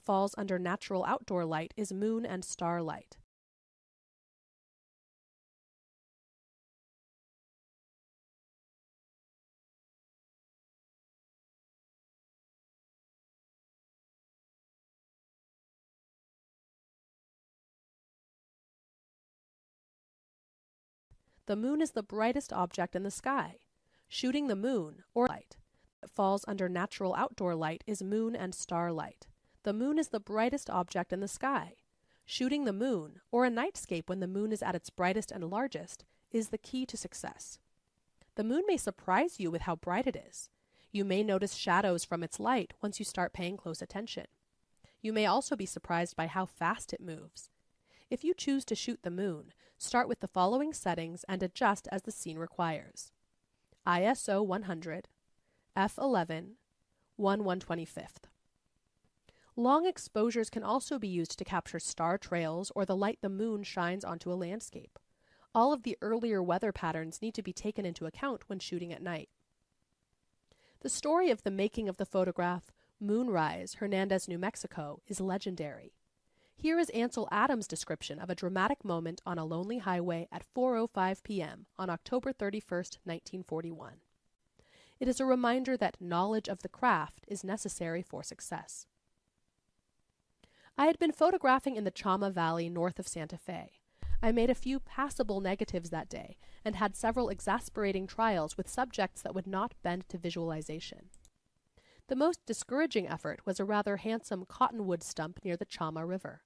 falls under natural outdoor light is moon and starlight. The moon is the brightest object in the sky. Shooting the moon, or light, that falls under natural outdoor light is moon and starlight. The moon is the brightest object in the sky. Shooting the moon, or a nightscape when the moon is at its brightest and largest, is the key to success. The moon may surprise you with how bright it is. You may notice shadows from its light once you start paying close attention. You may also be surprised by how fast it moves. If you choose to shoot the moon, start with the following settings and adjust as the scene requires. ISO 100, f11, 1/125. Long exposures can also be used to capture star trails or the light the moon shines onto a landscape. All of the earlier weather patterns need to be taken into account when shooting at night. The story of the making of the photograph Moonrise, Hernandez, New Mexico, is legendary. Here is Ansel Adams' description of a dramatic moment on a lonely highway at 4:05 p.m. on October 31, 1941. It is a reminder that knowledge of the craft is necessary for success. I had been photographing in the Chama Valley north of Santa Fe. I made a few passable negatives that day and had several exasperating trials with subjects that would not bend to visualization. The most discouraging effort was a rather handsome cottonwood stump near the Chama River.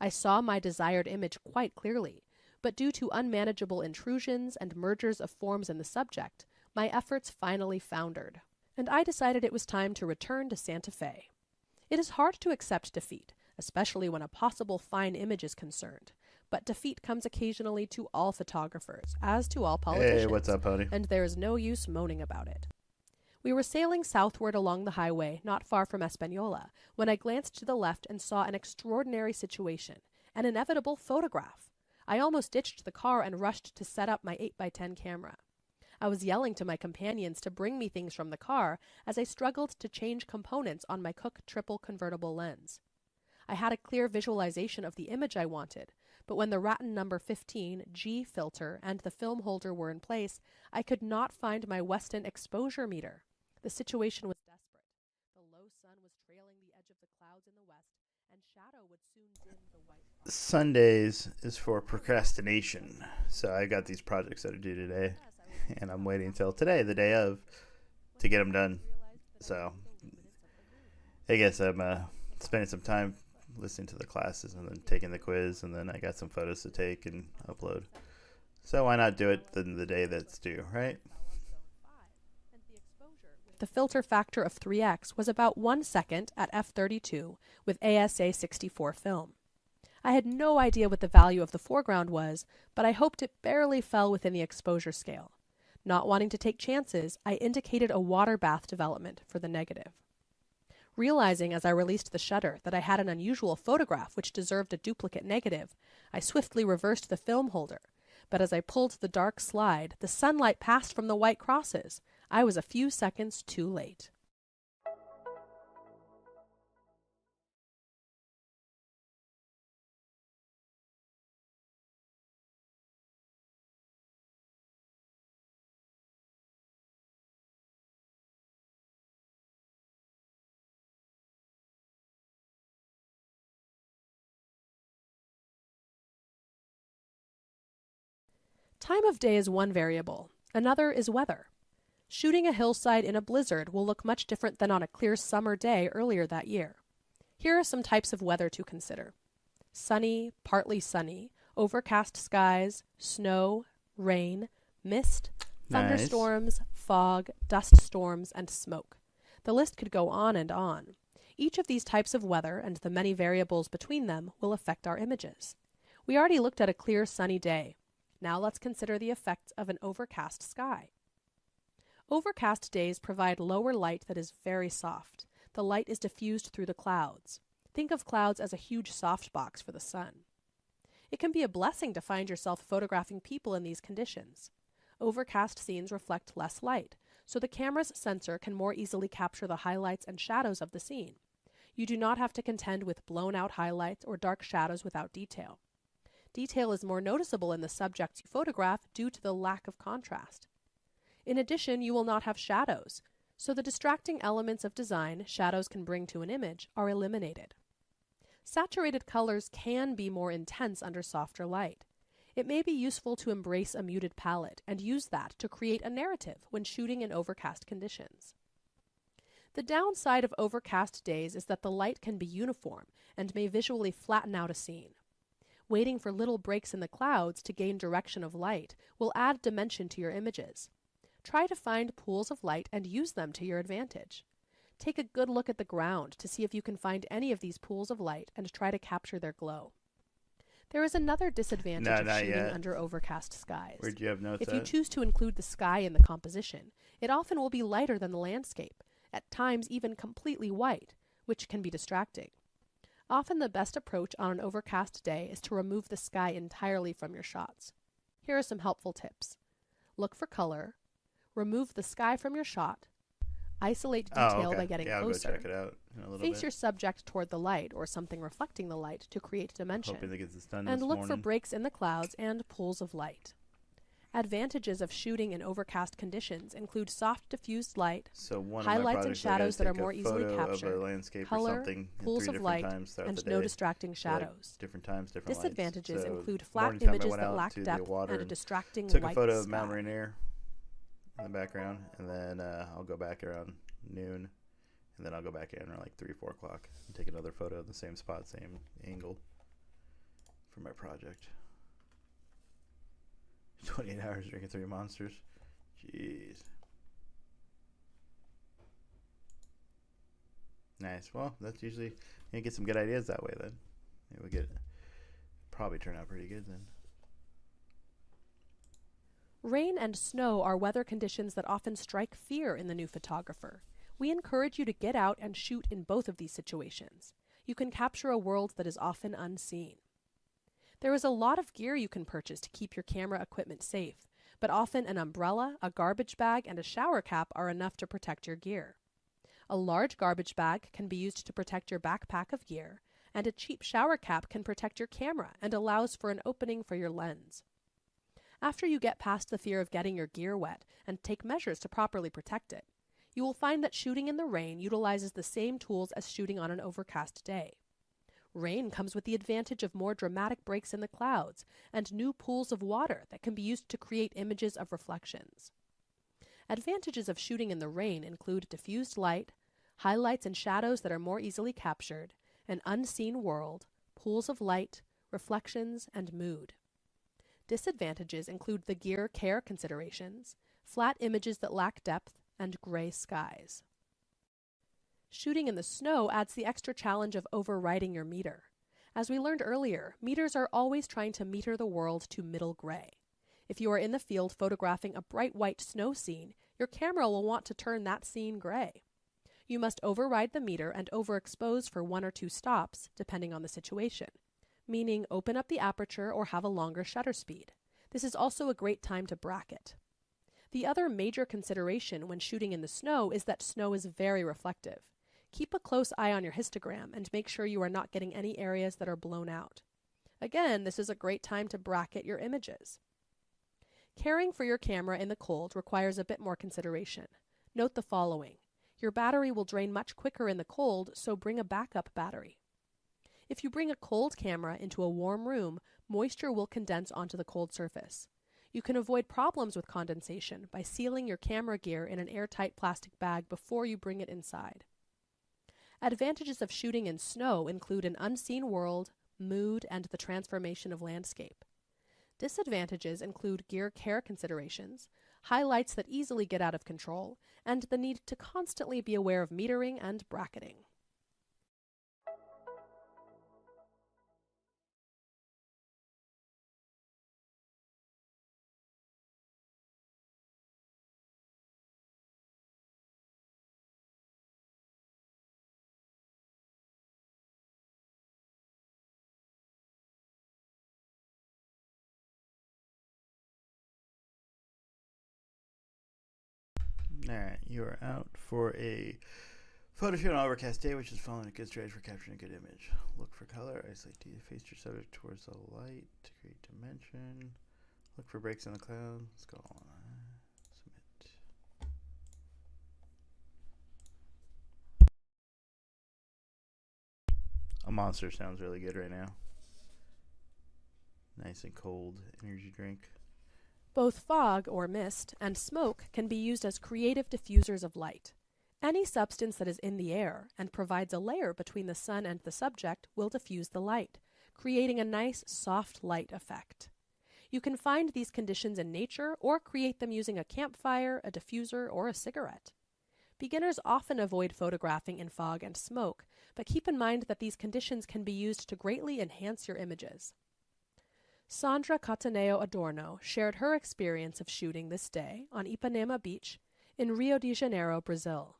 I saw my desired image quite clearly, but due to unmanageable intrusions and mergers of forms in the subject, my efforts finally foundered, and I decided it was time to return to Santa Fe. It is hard to accept defeat, especially when a possible fine image is concerned, but defeat comes occasionally to all photographers, as to all politicians. Hey, what's up, Pony? And there is no use moaning about it. We were sailing southward along the highway, not far from Espanola, when I glanced to the left and saw an extraordinary situation, an inevitable photograph. I almost ditched the car and rushed to set up my 8x10 camera. I was yelling to my companions to bring me things from the car as I struggled to change components on my Cooke triple convertible lens. I had a clear visualization of the image I wanted, but when the Raton number 15 G filter and the film holder were in place, I could not find my Weston exposure meter. The situation was desperate. The low sun was trailing the edge of the clouds in the west, and shadow would soon dim the white. Sundays is for procrastination. So I got these projects that are due today, and I'm waiting until today, the day of, to get them done. So I guess I'm spending some time listening to the classes and then taking the quiz, and then I got some photos to take and upload. So why not do it the day that's due, right? The filter factor of 3x was about 1 second at f32 with ASA 64 film. I had no idea what the value of the foreground was, but I hoped it barely fell within the exposure scale. Not wanting to take chances, I indicated a water bath development for the negative. Realizing as I released the shutter that I had an unusual photograph which deserved a duplicate negative, I swiftly reversed the film holder. But as I pulled the dark slide, the sunlight passed from the white crosses. I was a few seconds too late. Time of day is one variable. Another is weather. Shooting a hillside in a blizzard will look much different than on a clear summer day earlier that year. Here are some types of weather to consider. Sunny, partly sunny, overcast skies, snow, rain, mist, thunderstorms, fog, dust storms, and smoke. The list could go on and on. Each of these types of weather and the many variables between them will affect our images. We already looked at a clear sunny day. Now let's consider the effects of an overcast sky. Overcast days provide lower light that is very soft. The light is diffused through the clouds. Think of clouds as a huge softbox for the sun. It can be a blessing to find yourself photographing people in these conditions. Overcast scenes reflect less light, so the camera's sensor can more easily capture the highlights and shadows of the scene. You do not have to contend with blown-out highlights or dark shadows without detail. Detail is more noticeable in the subjects you photograph due to the lack of contrast. In addition, you will not have shadows, so the distracting elements of design shadows can bring to an image are eliminated. Saturated colors can be more intense under softer light. It may be useful to embrace a muted palette and use that to create a narrative when shooting in overcast conditions. The downside of overcast days is that the light can be uniform and may visually flatten out a scene. Waiting for little breaks in the clouds to gain direction of light will add dimension to your images. Try to find pools of light and use them to your advantage. Take a good look at the ground to see if you can find any of these pools of light and try to capture their glow. There is another disadvantage of shooting under overcast skies. Where'd you have notes If you choose to include the sky in the composition, it often will be lighter than the landscape, at times even completely white, which can be distracting. Often the best approach on an overcast day is to remove the sky entirely from your shots. Here are some helpful tips. Look for color, remove the sky from your shot, isolate detail by getting closer. I'll go check it out in a little Face bit. your subject toward the light or something reflecting the light to create dimension. Hoping to get this done and this look morning. for breaks in the clouds and pools of light. Advantages of shooting in overcast conditions include soft diffused light, So one highlights and shadows that are more easily of captured, a landscape color, or something pools in 3 of light, times throughout and the no day. distracting So, like, shadows. different times, different Disadvantages lights. So include flat morning time I images went that out lack to the depth water and a distracting took white a photo of sky. Mount Rainier in the background, and then I'll go back around noon, and then I'll go back in around like 3 or 4 o'clock and take another photo of the same spot, same angle for my project. 28 hours drinking 3 Monsters. Jeez. Nice. Well, that's usually you get some good ideas that way. Then it would probably turn out pretty good then. Rain and snow are weather conditions that often strike fear in the new photographer. We encourage you to get out and shoot in both of these situations. You can capture a world that is often unseen. There is a lot of gear you can purchase to keep your camera equipment safe, but often an umbrella, a garbage bag, and a shower cap are enough to protect your gear. A large garbage bag can be used to protect your backpack of gear, and a cheap shower cap can protect your camera and allows for an opening for your lens. After you get past the fear of getting your gear wet and take measures to properly protect it, you will find that shooting in the rain utilizes the same tools as shooting on an overcast day. Rain comes with the advantage of more dramatic breaks in the clouds and new pools of water that can be used to create images of reflections. Advantages of shooting in the rain include diffused light, highlights and shadows that are more easily captured, an unseen world, pools of light, reflections, and mood. Disadvantages include the gear care considerations, flat images that lack depth, and gray skies. Shooting in the snow adds the extra challenge of overriding your meter. As we learned earlier, meters are always trying to meter the world to middle gray. If you are in the field photographing a bright white snow scene, your camera will want to turn that scene gray. You must override the meter and overexpose for 1 or 2 stops, depending on the situation, meaning open up the aperture or have a longer shutter speed. This is also a great time to bracket. The other major consideration when shooting in the snow is that snow is very reflective. Keep a close eye on your histogram and make sure you are not getting any areas that are blown out. Again, this is a great time to bracket your images. Caring for your camera in the cold requires a bit more consideration. Note the following. Your battery will drain much quicker in the cold, so bring a backup battery. If you bring a cold camera into a warm room, moisture will condense onto the cold surface. You can avoid problems with condensation by sealing your camera gear in an airtight plastic bag before you bring it inside. Advantages of shooting in snow include an unseen world, mood, and the transformation of landscape. Disadvantages include gear care considerations, highlights that easily get out of control, and the need to constantly be aware of metering and bracketing. Alright, you are out for a Photo shoot on an overcast day, which is following a good strategy for capturing a good image. Look for color. Isolate to face your subject towards the light to create dimension. Look for breaks in the cloud. Let's go on. Submit. A Monster sounds really good right now. Nice and cold energy drink. Both fog, or mist, and smoke can be used as creative diffusers of light. Any substance that is in the air and provides a layer between the sun and the subject will diffuse the light, creating a nice soft light effect. You can find these conditions in nature or create them using a campfire, a diffuser, or a cigarette. Beginners often avoid photographing in fog and smoke, but keep in mind that these conditions can be used to greatly enhance your images. Sandra Cataneo Adorno shared her experience of shooting this day on Ipanema Beach in Rio de Janeiro, Brazil.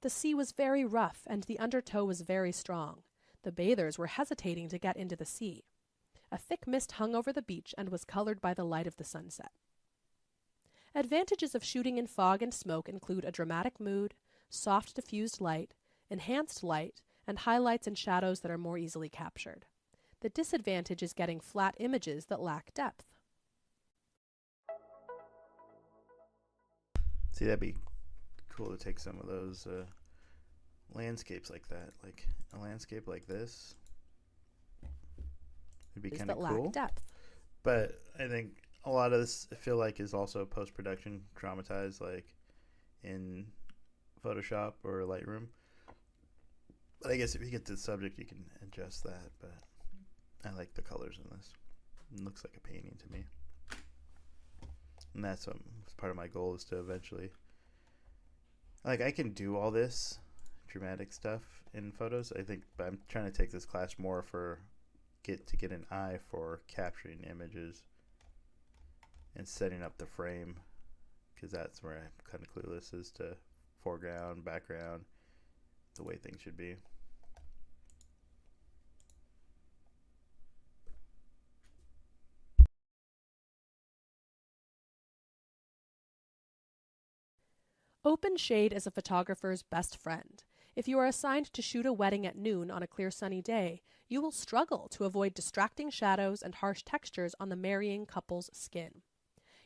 The sea was very rough and the undertow was very strong. The bathers were hesitating to get into the sea. A thick mist hung over the beach and was colored by the light of the sunset. Advantages of shooting in fog and smoke include a dramatic mood, soft diffused light, enhanced light, and highlights and shadows that are more easily captured. The disadvantage is getting flat images that lack depth. See, that'd be cool to take some of those landscapes like that, like a landscape like this. It'd be kind of cool. Lack depth. But I think a lot of this, I feel like, is also post-production dramatized, like in Photoshop or Lightroom. But I guess if you get to the subject, you can adjust that. But I like the colors in this. It looks like a painting to me. And that's what part of my goal is to eventually, like, I can do all this dramatic stuff in photos, I think, but I'm trying to take this class more for get an eye for capturing images and setting up the frame, because that's where I'm kind of clueless as to foreground, background, the way things should be. Open shade is a photographer's best friend. If you are assigned to shoot a wedding at noon on a clear sunny day, you will struggle to avoid distracting shadows and harsh textures on the marrying couple's skin.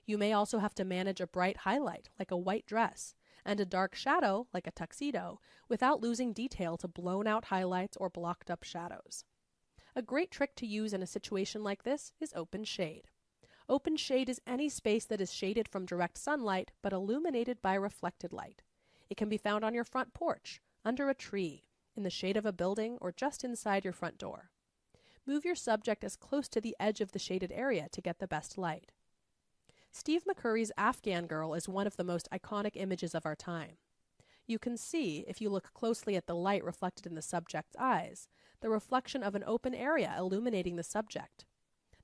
You may also have to manage a bright highlight, like a white dress, and a dark shadow, like a tuxedo, without losing detail to blown-out highlights or blocked-up shadows. A great trick to use in a situation like this is open shade. Open shade is any space that is shaded from direct sunlight but illuminated by reflected light. It can be found on your front porch, under a tree, in the shade of a building, or just inside your front door. Move your subject as close to the edge of the shaded area to get the best light. Steve McCurry's Afghan Girl is one of the most iconic images of our time. You can see, if you look closely at the light reflected in the subject's eyes, the reflection of an open area illuminating the subject.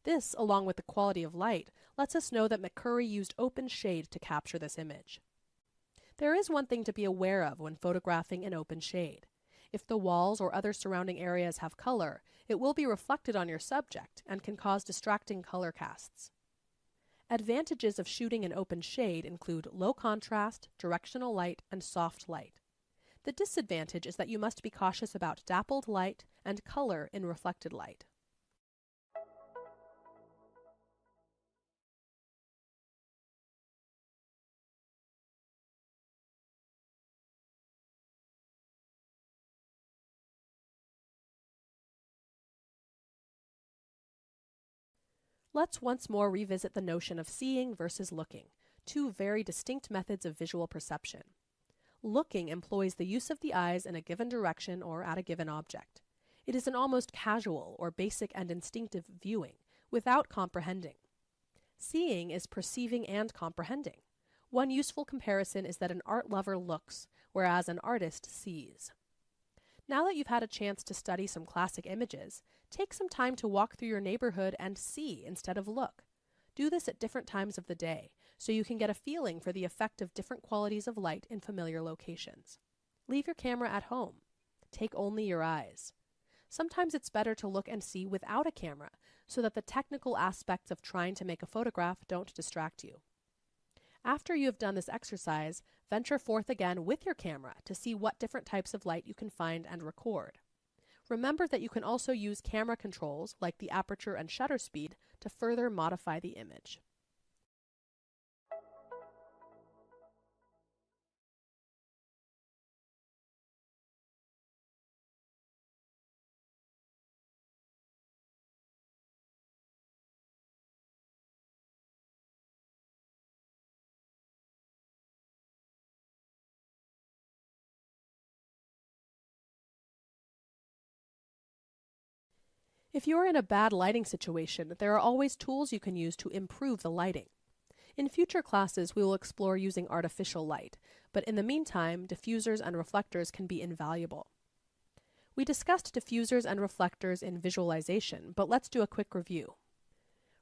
This, along with the quality of light, lets us know that McCurry used open shade to capture this image. There is one thing to be aware of when photographing in open shade. If the walls or other surrounding areas have color, it will be reflected on your subject and can cause distracting color casts. Advantages of shooting in open shade include low contrast, directional light, and soft light. The disadvantage is that you must be cautious about dappled light and color in reflected light. Let's once more revisit the notion of seeing versus looking, two very distinct methods of visual perception. Looking employs the use of the eyes in a given direction or at a given object. It is an almost casual or basic and instinctive viewing, without comprehending. Seeing is perceiving and comprehending. One useful comparison is that an art lover looks, whereas an artist sees. Now that you've had a chance to study some classic images, take some time to walk through your neighborhood and see instead of look. Do this at different times of the day, so you can get a feeling for the effect of different qualities of light in familiar locations. Leave your camera at home. Take only your eyes. Sometimes it's better to look and see without a camera, so that the technical aspects of trying to make a photograph don't distract you. After you have done this exercise, venture forth again with your camera to see what different types of light you can find and record. Remember that you can also use camera controls like the aperture and shutter speed to further modify the image. If you are in a bad lighting situation, there are always tools you can use to improve the lighting. In future classes, we will explore using artificial light, but in the meantime, diffusers and reflectors can be invaluable. We discussed diffusers and reflectors in visualization, but let's do a quick review.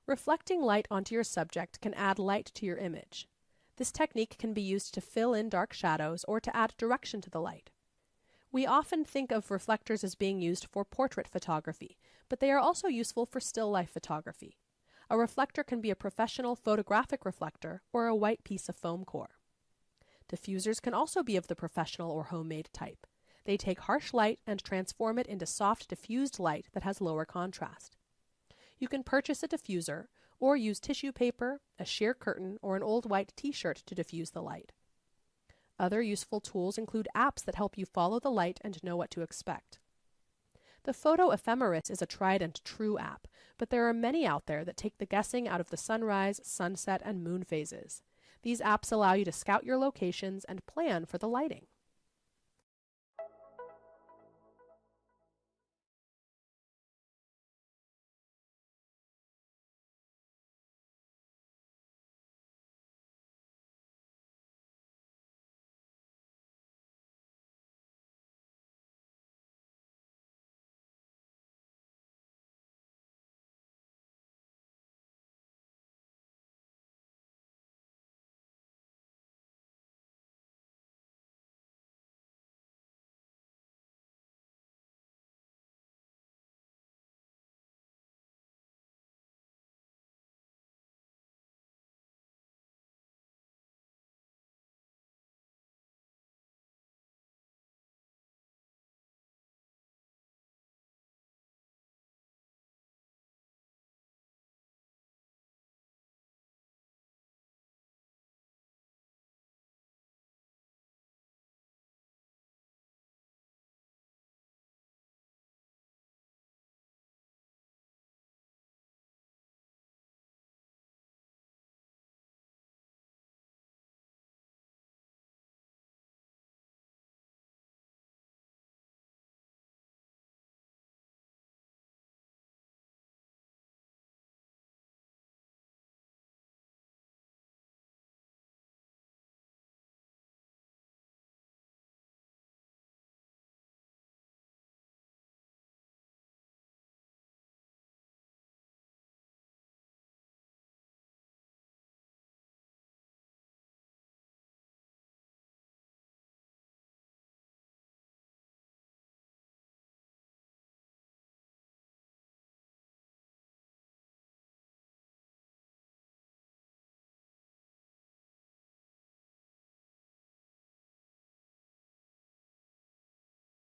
Reflecting light onto your subject can add light to your image. This technique can be used to fill in dark shadows or to add direction to the light. We often think of reflectors as being used for portrait photography, but they are also useful for still life photography. A reflector can be a professional photographic reflector or a white piece of foam core. Diffusers can also be of the professional or homemade type. They take harsh light and transform it into soft diffused light that has lower contrast. You can purchase a diffuser or use tissue paper, a sheer curtain, or an old white t-shirt to diffuse the light. Other useful tools include apps that help you follow the light and know what to expect. The Photo Ephemeris is a tried and true app, but there are many out there that take the guessing out of the sunrise, sunset, and moon phases. These apps allow you to scout your locations and plan for the lighting.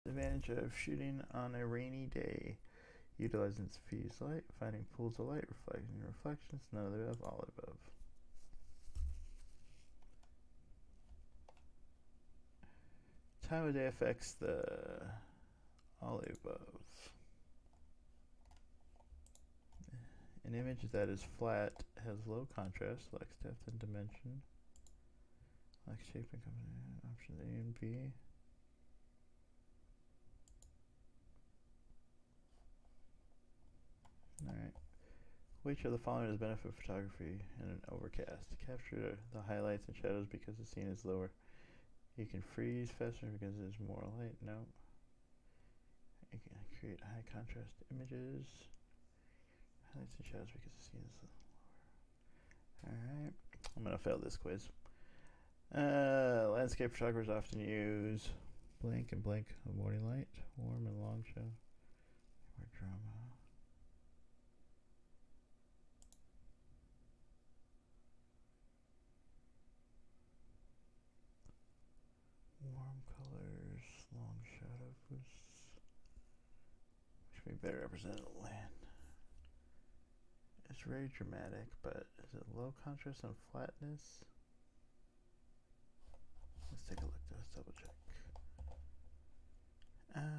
Advantage of shooting on a rainy day. Utilizing diffused light, finding pools of light, reflecting reflections, none of the above, all above. Time of day affects the all above. An image that is flat has low contrast, lacks depth and dimension, lacks shape and combination. Options A and B. Alright. Which of the following does benefit photography in an overcast? Capture the highlights and shadows because the scene is lower. You can freeze faster because there's more light. No. You can create high contrast images. Highlights and shadows because the scene is lower. Alright. I'm going to fail this quiz. Landscape photographers often use blank and blank of morning light, warm and long show, or drama. We better represent the land. It's very dramatic, but is it low contrast and flatness? Let's take a look. Let's double check. Sunlight.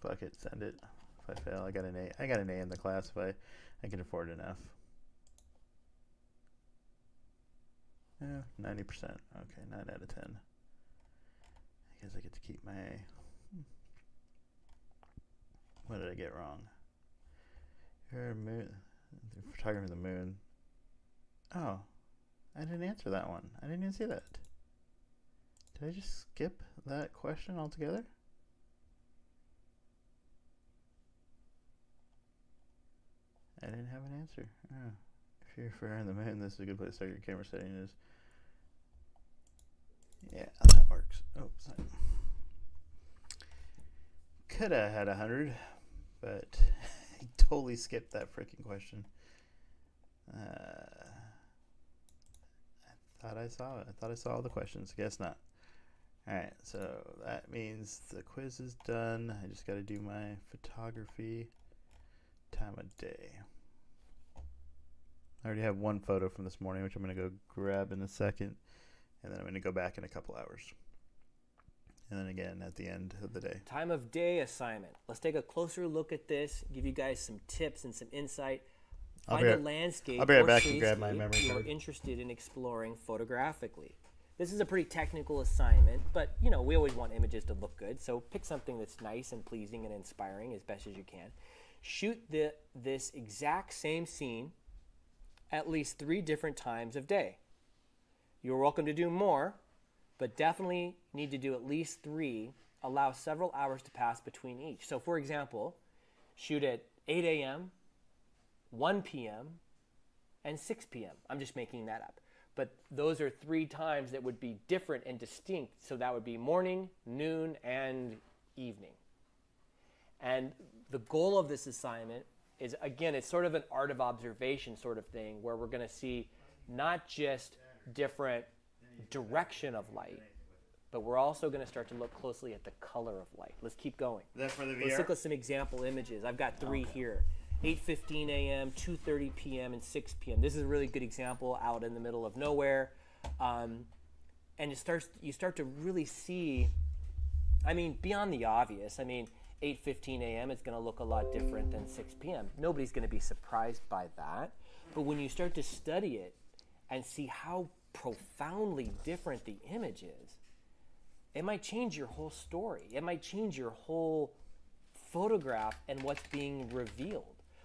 Fuck it, send it. If I fail, I got an A. I got an A in the class if I can afford enough. Yeah, 90%. Okay, 9 out of 10. I guess I get to keep my A. What did I get wrong? The photography of the moon. Oh, I didn't answer that one. I didn't even see that. Did I just skip that question altogether? I didn't have an answer. Oh. If you're flying the moon, this is a good place to start your camera setting. Yeah, that works. Oh, sorry. Could have had 100, but I totally skipped that freaking question. I thought I saw it. I thought I saw all the questions. Guess not. Alright, so that means the quiz is done. I just got to do my photography time of day. I already have one photo from this morning, which I'm going to go grab in a second. And then I'm going to go back in a couple hours. And then again at the end of the day. Time of day assignment. Let's take a closer look at this, give you guys some tips and some insight. Find a landscape I'll be right back and grab my memory you're card. interested in exploring photographically. This is a pretty technical assignment, but you know, we always want images to look good, so pick something that's nice and pleasing and inspiring as best as you can. Shoot this exact same scene at least 3 different times of day. You're welcome to do more, but definitely need to do at least 3. Allow several hours to pass between each. So for example, shoot at 8 a.m., 1 p.m., and 6 p.m. I'm just making that up. But those are 3 times that would be different and distinct. So that would be morning, noon, and evening. And the goal of this assignment is, again, it's sort of an art of observation sort of thing, where we're going to see not just different direction of light, but we're also going to start to look closely at the color of light. Let's keep going. Is that for the VR? Let's look at some example images. I've got 3 here. 8:15 a.m., 2:30 p.m., and 6 p.m. This is a really good example out in the middle of nowhere. And you start to really see, I mean, beyond the obvious. I mean, 8:15 a.m. is going to look a lot different than 6 p.m. Nobody's going to be surprised by that. But when you start to study it and see how profoundly different the image is, it might change your whole story. It might change your whole photograph and what's being revealed.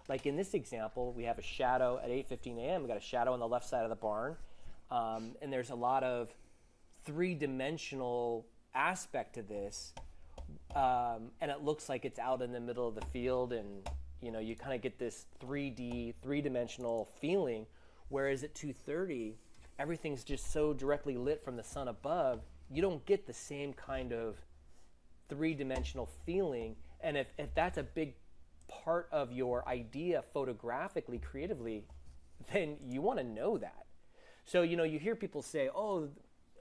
Like in this example, we have a shadow at 8:15 a.m. We got a shadow on the left side of the barn, and there's a lot of 3-dimensional aspect to this, and it looks like it's out in the middle of the field, and you know, you kind of get this 3-dimensional feeling. Whereas at 2:30, everything's just so directly lit from the sun above, you don't get the same kind of 3-dimensional feeling. And if that's a big part of your idea photographically, creatively, then you want to know that. So, you know, you hear people say, oh,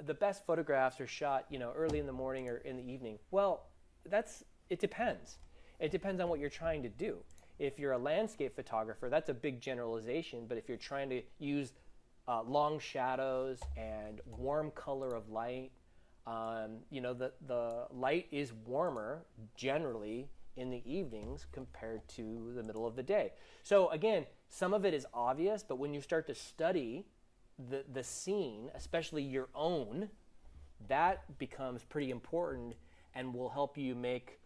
the best photographs are shot, you know, early in the morning or in the evening. Well, it depends. It depends on what you're trying to do. If you're a landscape photographer, that's a big generalization. But if you're trying to use long shadows and warm color of light, you know, the light is warmer generally in the evenings compared to the middle of the day. So again, some of it is obvious, but when you start to study the scene, especially your own, that becomes pretty important and will help you make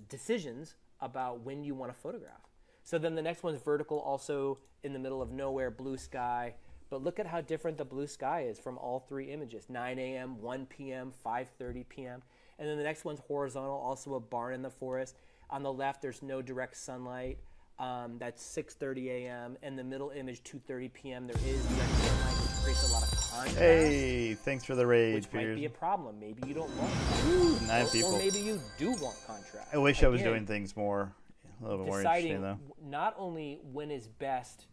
decisions about when you want to photograph. So then the next one's vertical, also in the middle of nowhere, blue sky. But look at how different the blue sky is from all 3 images, 9 a.m., 1 p.m., 5:30 p.m. And then the next one's horizontal, also a barn in the forest. On the left, there's no direct sunlight. That's 6:30 a.m. And the middle image, 2:30 p.m., there is direct sunlight, which creates a lot of contrast. Hey, thanks for the raid, which might be a problem. Maybe you don't want Nine contrast. people. Or maybe you do want contrast. I wish I was doing things more A little bit more deciding interesting, though. not only when is best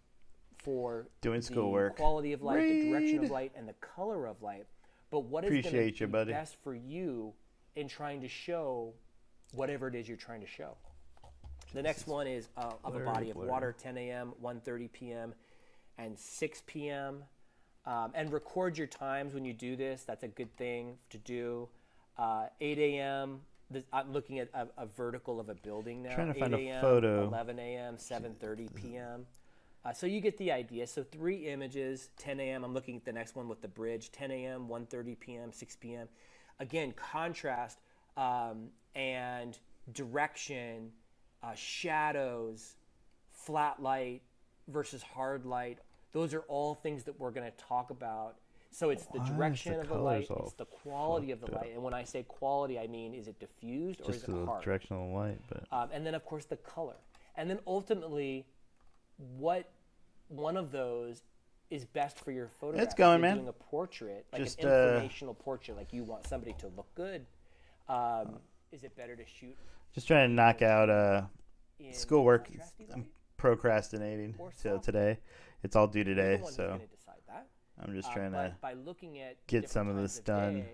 for Doing the schoolwork. quality of light, the direction Read. of light, and the color of light, but what is going to Appreciate you, be buddy. best for you in trying to show whatever it is you're trying to show. The next one is of a blurry, body of blurry. water, 10 a.m., 1:30 p.m., and 6 p.m. And record your times when you do this. That's a good thing to do. 8 a.m., I'm looking at a vertical of a building now. Trying to 8 find a a.m., photo. 11 a.m., 7:30 p.m. So you get the idea. So 3 images, 10 a.m. I'm looking at the next one with the bridge, 10 a.m., 1:30 p.m., 6 p.m. Again, contrast and direction, shadows, flat light versus hard light. Those are all things that we're going to talk about. So it's the Why is direction the of the light, colors all it's the quality of the fucked up? light. And when I say quality, I mean, is it diffused or Just is it the hard? directional light, but And then, of course, the color. And then ultimately, what one of those is best for your photograph. It's going, If you're man. doing a portrait, like Just, an informational portrait, like you want somebody to look good. Is it better to shoot just trying to knock out in schoolwork. contrasty I'm light? procrastinating Or till soft today. It's all due You're today, the one who's so gonna decide that. I'm just trying to But by looking at get different some of times this done day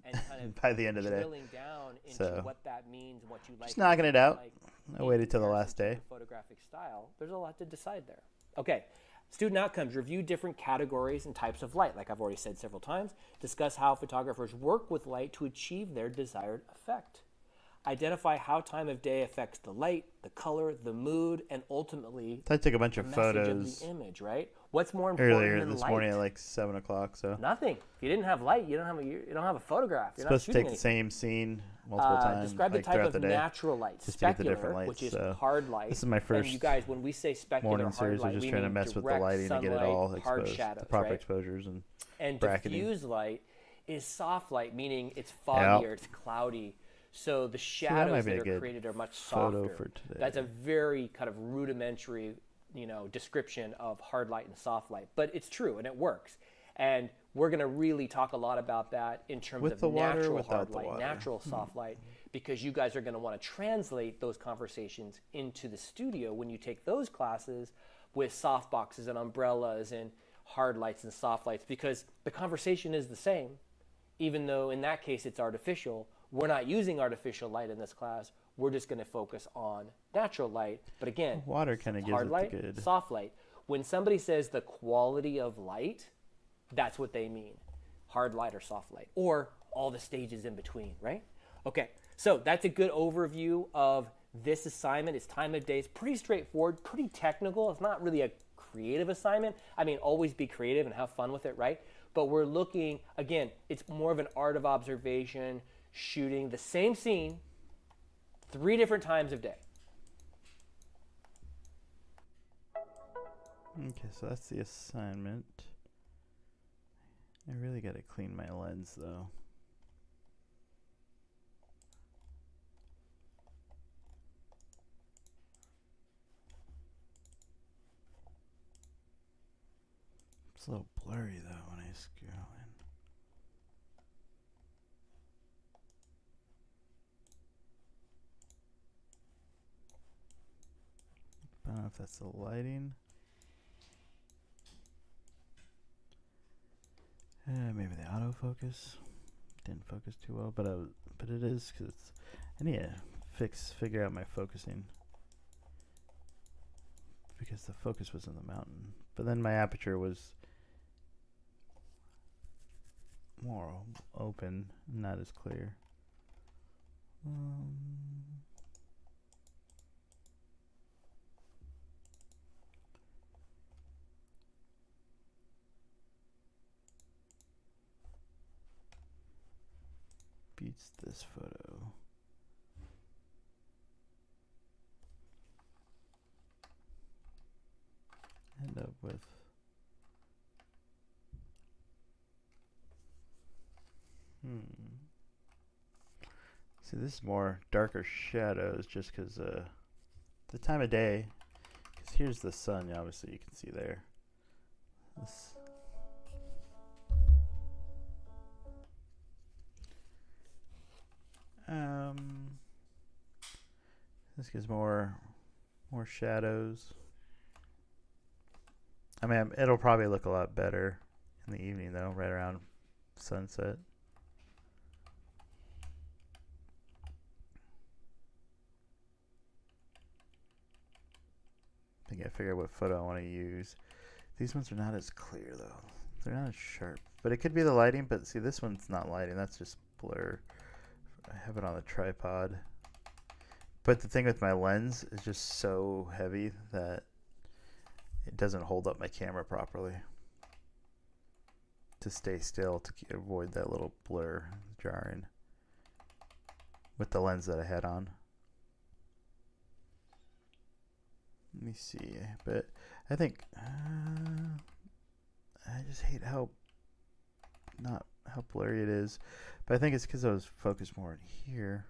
and kind of by the end of the day. drilling down into So, what that means, what you like, just what knocking you it don't out. like, I in waited till the comparison last to day. your photographic style. There's a lot to decide there. Okay, student outcomes. Review different categories and types of light, like I've already said several times. Discuss how photographers work with light to achieve their desired effect. Identify how time of day affects the light, the color, the mood, and ultimately I took a bunch the of message photos of the image, right? What's more important earlier than this light? morning at like 7 o'clock. So Nothing. If you didn't have light, you don't have a photograph. You're supposed to not take shooting the same scene multiple anything. times. Describe the like, type throughout of the day. natural light, just to get the specular, different lights, which is so hard light. this is my And first you guys, when we say specular morning hard series. light, I'm just we trying to mean mess with the direct lighting and get it sunlight, all hard exposed. shadows, The proper right? exposures and And bracketing. diffuse light is soft light, meaning it's foggy or it's cloudy. So the might shadows be a that are good created are much photo softer. for today. That's a very kind of rudimentary, description of hard light and soft light. But it's true and it works. And we're going to really talk a lot about that in terms With of the water, natural without hard the light, water? natural soft light, because you guys are going to want to translate those conversations into the studio when you take those classes with soft boxes and umbrellas and hard lights and soft lights, because the conversation is the same, even though in that case it's artificial. We're not using artificial light in this class. We're just going to focus on natural light. But again, Water kind of gives hard it light, the good. soft light. When somebody says the quality of light, that's what they mean. Hard light or soft light, or all the stages in between, right? Okay, so that's a good overview of this assignment. It's time of day. It's pretty straightforward, pretty technical. It's not really a creative assignment. I mean, always be creative and have fun with it, right? But we're looking, again, it's more of an art of observation, shooting the same scene 3 different times of day. Okay, so that's the assignment. I really got to clean my lens though. It's a little blurry though when I scroll in. I don't know if that's the lighting. Maybe the autofocus didn't focus too well, but it is because I need to figure out my focusing because the focus was in the mountain, but then my aperture was more open, not as clear. Beats this photo. End up with see, this is more darker shadows just because the time of day, because here's the sun, obviously you can see there. This gives more More shadows. I mean, it'll probably look a lot better in the evening though, right around sunset. I think I figured what photo I want to use. These ones are not as clear though. They're not as sharp. But it could be the lighting, but see this one's not lighting, that's just blur. I have it on the tripod. But the thing with my lens is just so heavy that it doesn't hold up my camera properly to stay still, to avoid that little blur jarring with the lens that I had on. Let me see, but I think I just hate how blurry it is, but I think it's because I was focused more in here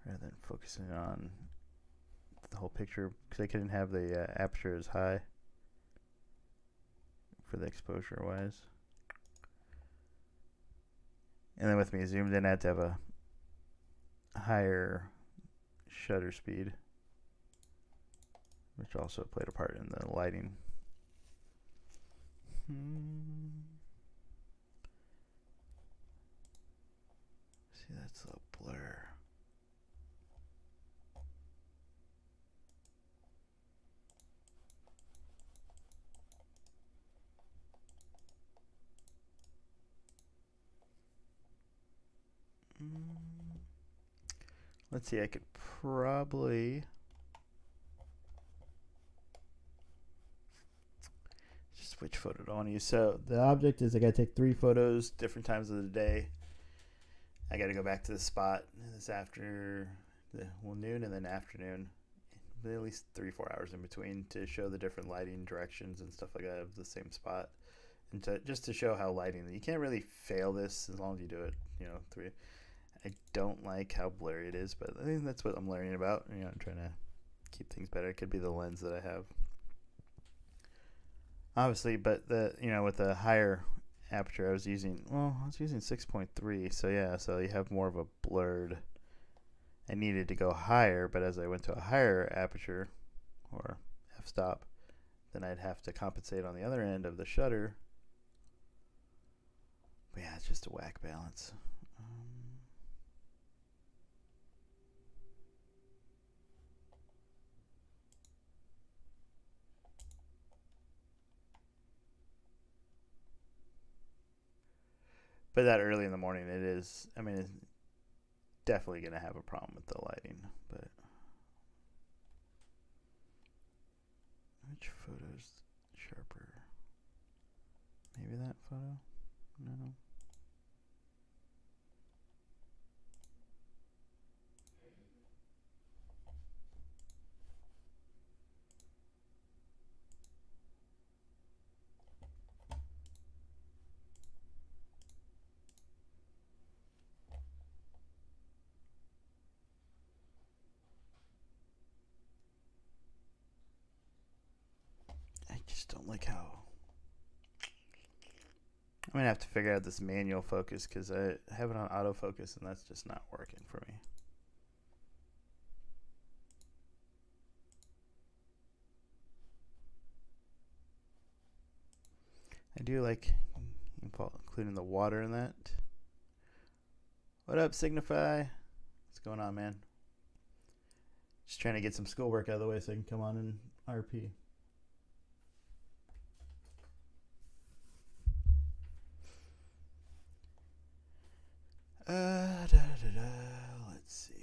rather than focusing on the whole picture, because I couldn't have the aperture as high for the exposure wise. And then with me zoomed in, I had to have a higher shutter speed, which also played a part in the lighting. See, that's a blur. Let's see, I could probably just which photo do I want to use. So the object is I got to take 3 photos different times of the day. I got to go back to the spot this after noon and then afternoon, at least 3-4 hours in between, to show the different lighting directions and stuff like that of the same spot, and just to show how lighting, you can't really fail this as long as you do it, you know, 3. I don't like how blurry it is, but I think that's what I'm learning about. You know, I'm trying to keep things better. It could be the lens that I have, obviously, but with the higher aperture I was using 6.3, so yeah, so you have more of a blurred. I needed to go higher, but as I went to a higher aperture or f-stop, then I'd have to compensate on the other end of the shutter. But yeah, it's just a whack balance. But that early in the morning, it is, I mean, it's definitely going to have a problem with the lighting. But which photo's sharper? Maybe that photo? No. I just don't like how. I'm going to have to figure out this manual focus, because I have it on autofocus and that's just not working for me. I do like including the water in that. What up, Signify? What's going on, man? Just trying to get some schoolwork out of the way so I can come on in RP. Let's see.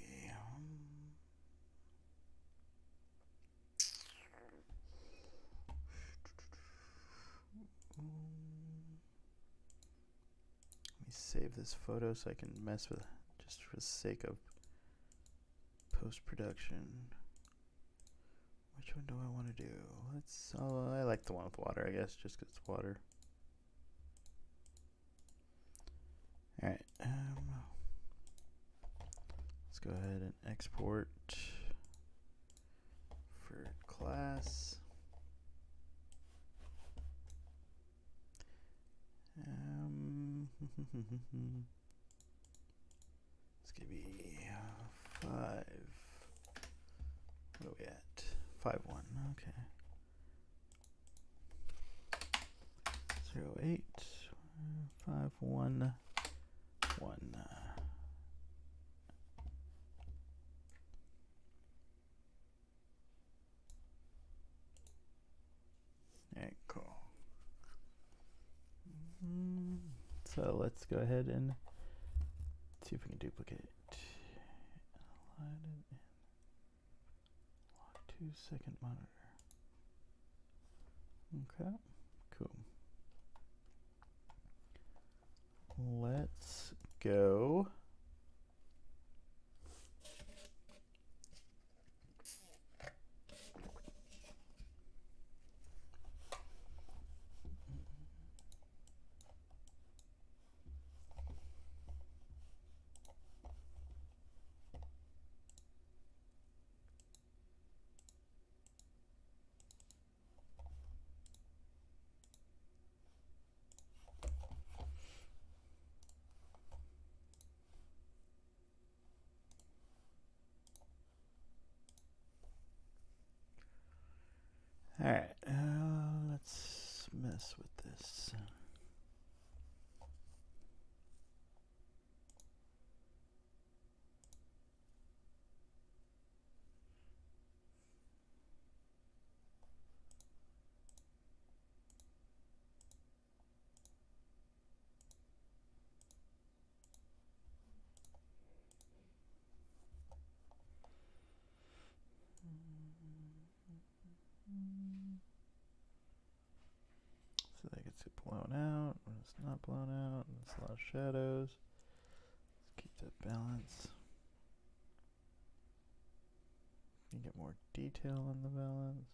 Let me save this photo so I can mess with, just for the sake of post-production. Which one do I want to do? I like the one with water, I guess, just because it's water. Alright, let's go ahead and export for class. It's gonna be 5 5-1. Okay. 0-8 5-1 1. Alright, cool. So let's go ahead and see if we can duplicate. Lock 2-second monitor. Okay, cool. Let's go. Alright, let's mess with this. So that gets it blown out. When it's not blown out, and it's a lot of shadows. Let's keep that balance. You get more detail on the balance.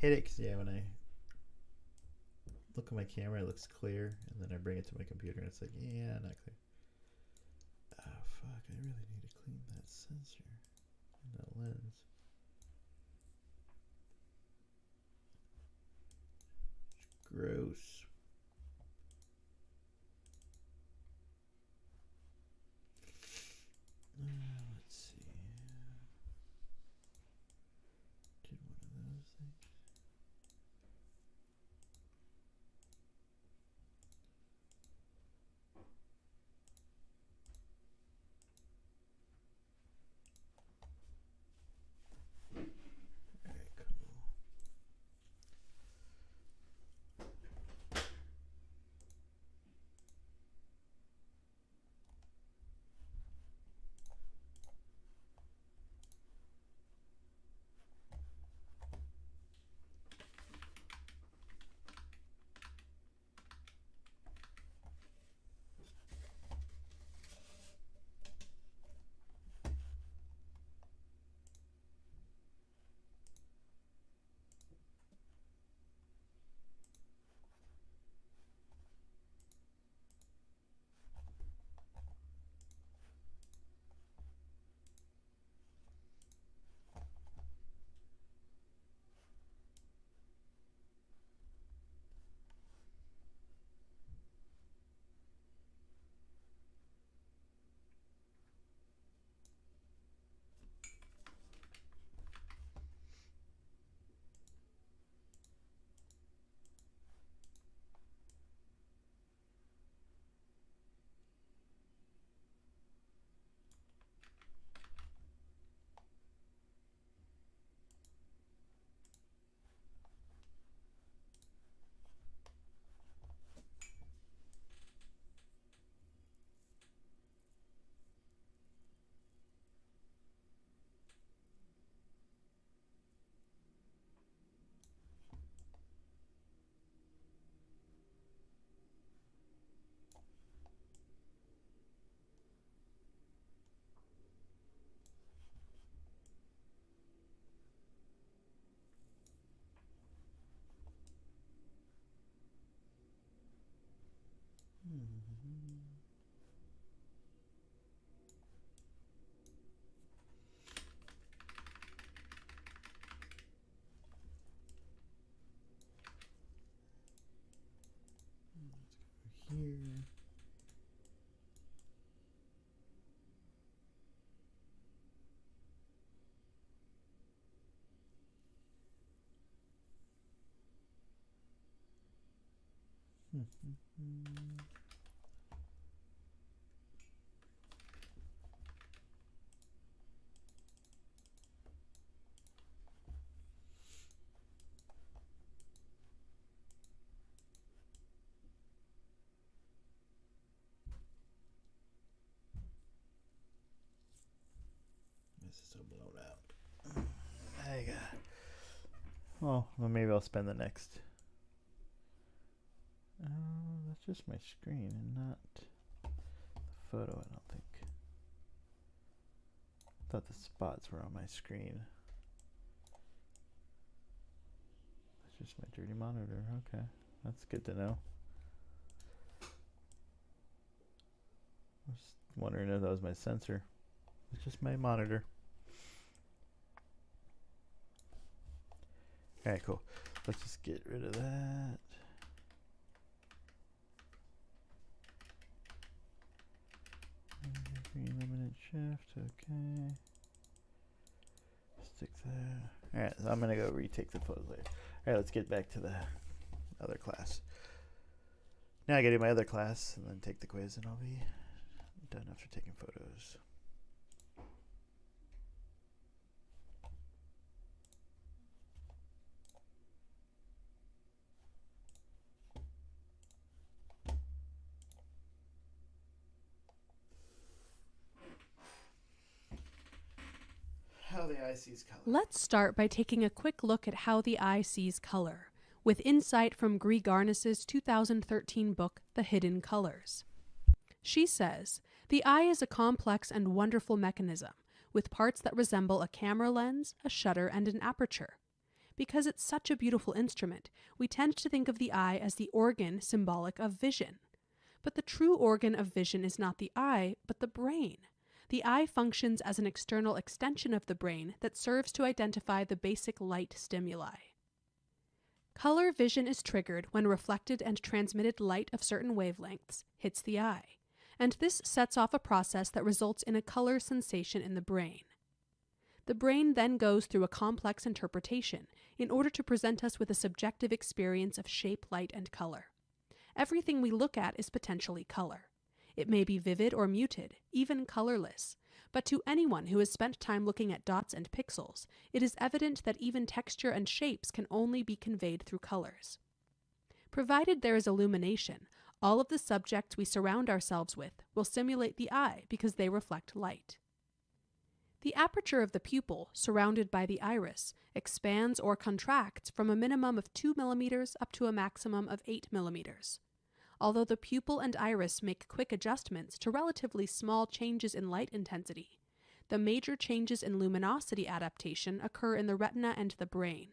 hit it, 'cause, yeah, when I look at my camera, it looks clear, and then I bring it to my computer, and it's like, yeah, not clear. Oh, fuck, I really need to clean that sensor and that lens. Gross. Let's see. Did one of those things. Alright, cool. Here. This is so blown out. There you go. Well, maybe I'll spend the next. That's just my screen and not the photo, I don't think. I thought the spots were on my screen. That's just my dirty monitor. Okay, that's good to know. I was wondering if that was my sensor. It's just my monitor. Alright, cool. Let's just get rid of that. Green limited shift, okay. Stick that. Alright, so I'm gonna go retake the photos later. Alright, let's get back to the other class. Now I gotta do my other class and then take the quiz, and I'll be done after taking photos. How the eye sees color. Let's start by taking a quick look at how the eye sees color, with insight from Gree Garnis's 2013 book, The Hidden Colors. She says, the eye is a complex and wonderful mechanism, with parts that resemble a camera lens, a shutter, and an aperture. Because it's such a beautiful instrument, we tend to think of the eye as the organ symbolic of vision. But the true organ of vision is not the eye, but the brain. The eye functions as an external extension of the brain that serves to identify the basic light stimuli. Color vision is triggered when reflected and transmitted light of certain wavelengths hits the eye, and this sets off a process that results in a color sensation in the brain. The brain then goes through a complex interpretation in order to present us with a subjective experience of shape, light, and color. Everything we look at is potentially color. It may be vivid or muted, even colorless, but to anyone who has spent time looking at dots and pixels, it is evident that even texture and shapes can only be conveyed through colors. Provided there is illumination, all of the subjects we surround ourselves with will simulate the eye because they reflect light. The aperture of the pupil, surrounded by the iris, expands or contracts from a minimum of 2 millimeters up to a maximum of 8 millimeters. Although the pupil and iris make quick adjustments to relatively small changes in light intensity, the major changes in luminosity adaptation occur in the retina and the brain.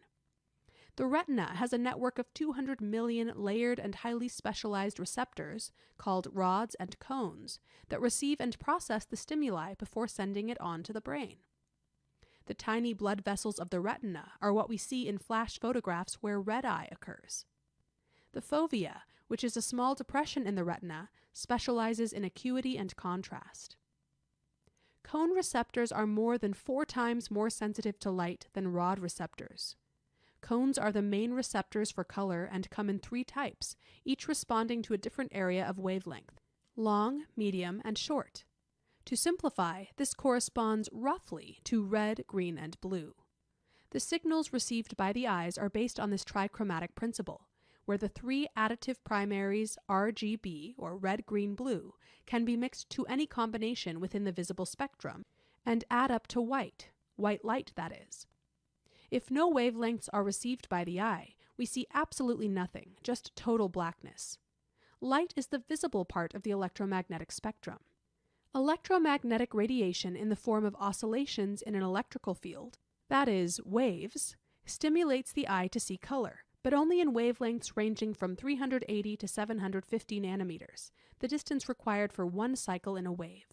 The retina has a network of 200 million layered and highly specialized receptors, called rods and cones, that receive and process the stimuli before sending it on to the brain. The tiny blood vessels of the retina are what we see in flash photographs where red eye occurs. The fovea, which is a small depression in the retina, specializes in acuity and contrast. Cone receptors are more than 4 times more sensitive to light than rod receptors. Cones are the main receptors for color and come in 3 types, each responding to a different area of wavelength: long, medium, and short. To simplify, this corresponds roughly to red, green, and blue. The signals received by the eyes are based on this trichromatic principle, where the 3 additive primaries RGB, or red, green, blue, can be mixed to any combination within the visible spectrum and add up to white light that is. If no wavelengths are received by the eye, we see absolutely nothing, just total blackness. Light is the visible part of the electromagnetic spectrum. Electromagnetic radiation in the form of oscillations in an electrical field, that is, waves, stimulates the eye to see color, but only in wavelengths ranging from 380 to 750 nanometers, the distance required for one cycle in a wave.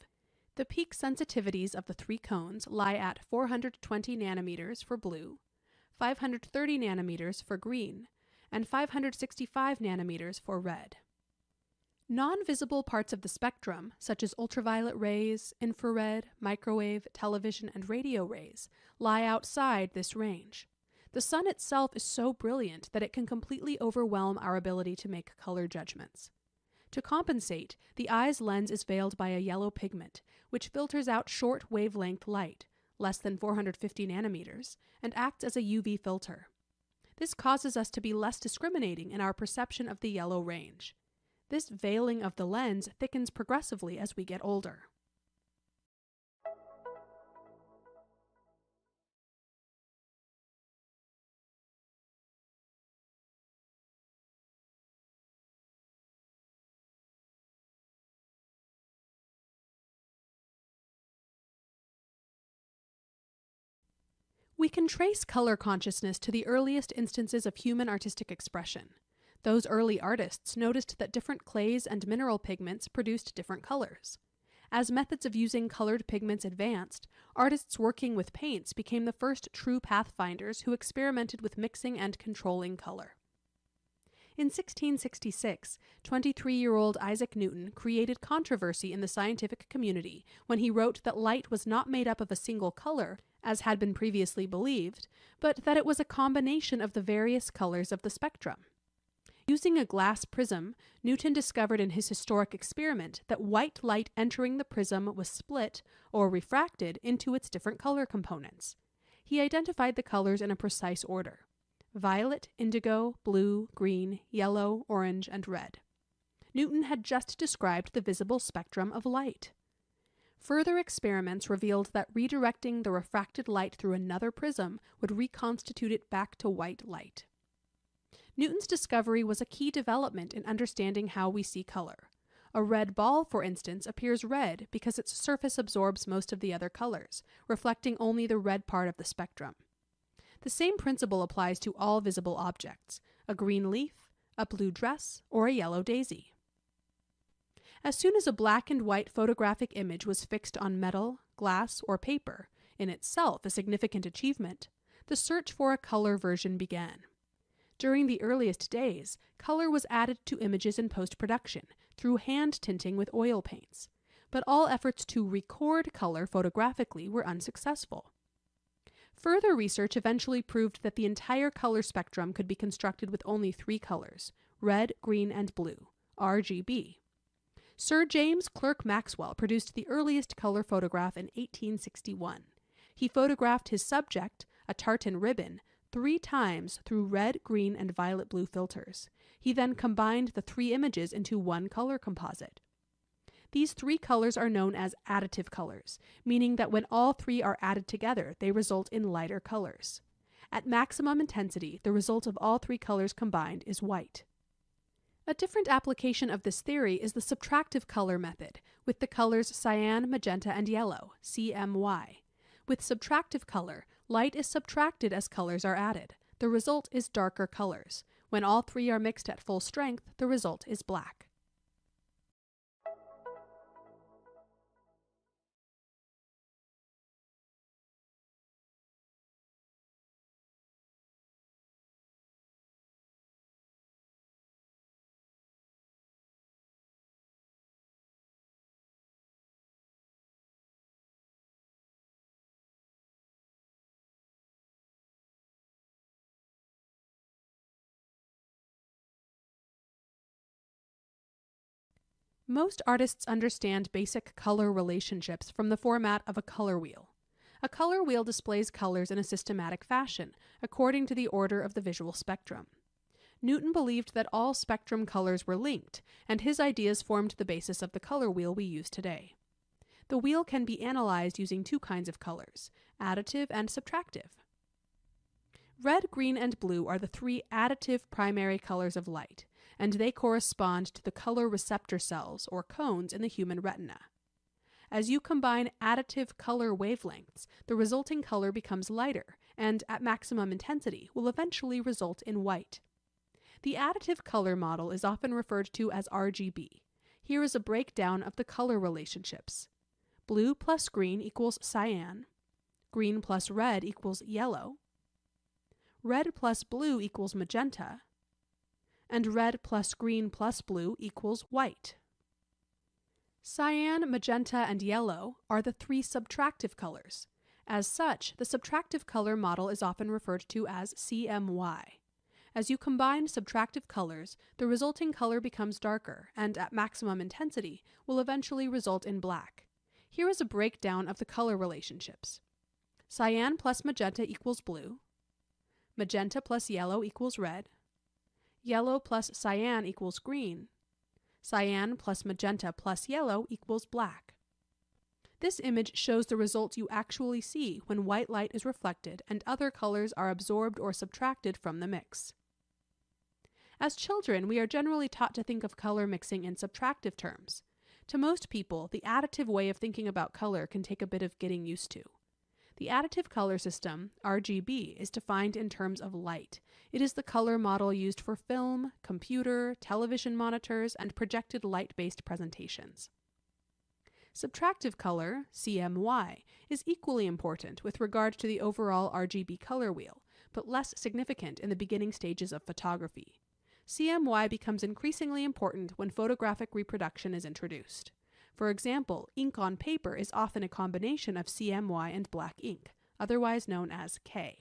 The peak sensitivities of the 3 cones lie at 420 nanometers for blue, 530 nanometers for green, and 565 nanometers for red. Non-visible parts of the spectrum, such as ultraviolet rays, infrared, microwave, television, and radio rays, lie outside this range. The sun itself is so brilliant that it can completely overwhelm our ability to make color judgments. To compensate, the eye's lens is veiled by a yellow pigment, which filters out short wavelength light, less than 450 nanometers, and acts as a UV filter. This causes us to be less discriminating in our perception of the yellow range. This veiling of the lens thickens progressively as we get older. We can trace color consciousness to the earliest instances of human artistic expression. Those early artists noticed that different clays and mineral pigments produced different colors. As methods of using colored pigments advanced, artists working with paints became the first true pathfinders who experimented with mixing and controlling color. In 1666, 23-year-old Isaac Newton created controversy in the scientific community when he wrote that light was not made up of a single color, as had been previously believed, but that it was a combination of the various colors of the spectrum. Using a glass prism, Newton discovered in his historic experiment that white light entering the prism was split, or refracted, into its different color components. He identified the colors in a precise order: violet, indigo, blue, green, yellow, orange, and red. Newton had just described the visible spectrum of light. Further experiments revealed that redirecting the refracted light through another prism would reconstitute it back to white light. Newton's discovery was a key development in understanding how we see color. A red ball, for instance, appears red because its surface absorbs most of the other colors, reflecting only the red part of the spectrum. The same principle applies to all visible objects, a green leaf, a blue dress, or a yellow daisy. As soon as a black and white photographic image was fixed on metal, glass, or paper, in itself a significant achievement, the search for a color version began. During the earliest days, color was added to images in post-production through hand tinting with oil paints, but all efforts to record color photographically were unsuccessful. Further research eventually proved that the entire color spectrum could be constructed with only 3 colors, red, green, and blue, RGB. Sir James Clerk Maxwell produced the earliest color photograph in 1861. He photographed his subject, a tartan ribbon, 3 times through red, green, and violet blue filters. He then combined the 3 images into one color composite. These 3 colors are known as additive colors, meaning that when all 3 are added together, they result in lighter colors. At maximum intensity, the result of all 3 colors combined is white. A different application of this theory is the subtractive color method, with the colors cyan, magenta, and yellow, CMY. With subtractive color, light is subtracted as colors are added. The result is darker colors. When all 3 are mixed at full strength, the result is black. Most artists understand basic color relationships from the format of a color wheel. A color wheel displays colors in a systematic fashion, according to the order of the visual spectrum. Newton believed that all spectrum colors were linked, and his ideas formed the basis of the color wheel we use today. The wheel can be analyzed using 2 kinds of colors, additive and subtractive. Red, green, and blue are the 3 additive primary colors of light, and they correspond to the color receptor cells, or cones, in the human retina. As you combine additive color wavelengths, the resulting color becomes lighter, and at maximum intensity will eventually result in white. The additive color model is often referred to as RGB. Here is a breakdown of the color relationships. Blue plus green equals cyan. Green plus red equals yellow. Red plus blue equals magenta. And red plus green plus blue equals white. Cyan, magenta, and yellow are the 3 subtractive colors. As such, the subtractive color model is often referred to as CMY. As you combine subtractive colors, the resulting color becomes darker, and at maximum intensity will eventually result in black. Here is a breakdown of the color relationships. Cyan plus magenta equals blue. Magenta plus yellow equals red. Yellow plus cyan equals green. Cyan plus magenta plus yellow equals black. This image shows the results you actually see when white light is reflected and other colors are absorbed or subtracted from the mix. As children, we are generally taught to think of color mixing in subtractive terms. To most people, the additive way of thinking about color can take a bit of getting used to. The additive color system, RGB, is defined in terms of light. It is the color model used for film, computer, television monitors, and projected light-based presentations. Subtractive color, CMY, is equally important with regard to the overall RGB color wheel, but less significant in the beginning stages of photography. CMY becomes increasingly important when photographic reproduction is introduced. For example, ink on paper is often a combination of CMY and black ink, otherwise known as K.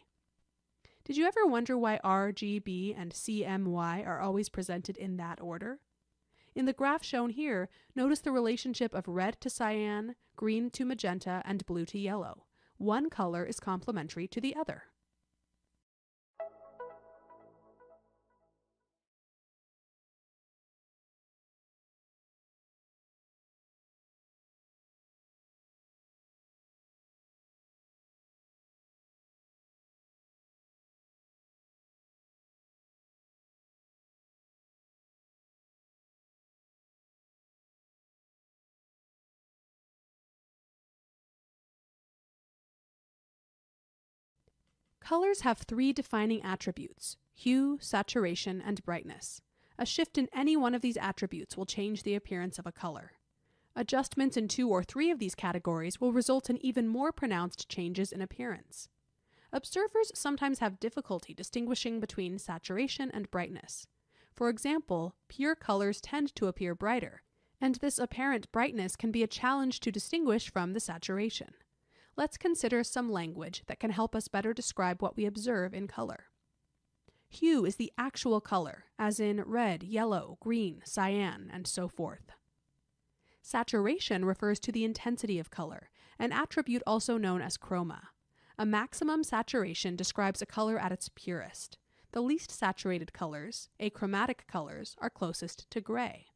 Did you ever wonder why RGB and CMY are always presented in that order? In the graph shown here, notice the relationship of red to cyan, green to magenta, and blue to yellow. One color is complementary to the other. Colors have three defining attributes: hue, saturation, and brightness. A shift in any one of these attributes will change the appearance of a color. Adjustments in 2 or 3 of these categories will result in even more pronounced changes in appearance. Observers sometimes have difficulty distinguishing between saturation and brightness. For example, pure colors tend to appear brighter, and this apparent brightness can be a challenge to distinguish from the saturation. Let's consider some language that can help us better describe what we observe in color. Hue is the actual color, as in red, yellow, green, cyan, and so forth. Saturation refers to the intensity of color, an attribute also known as chroma. A maximum saturation describes a color at its purest. The least saturated colors, achromatic colors, are closest to gray.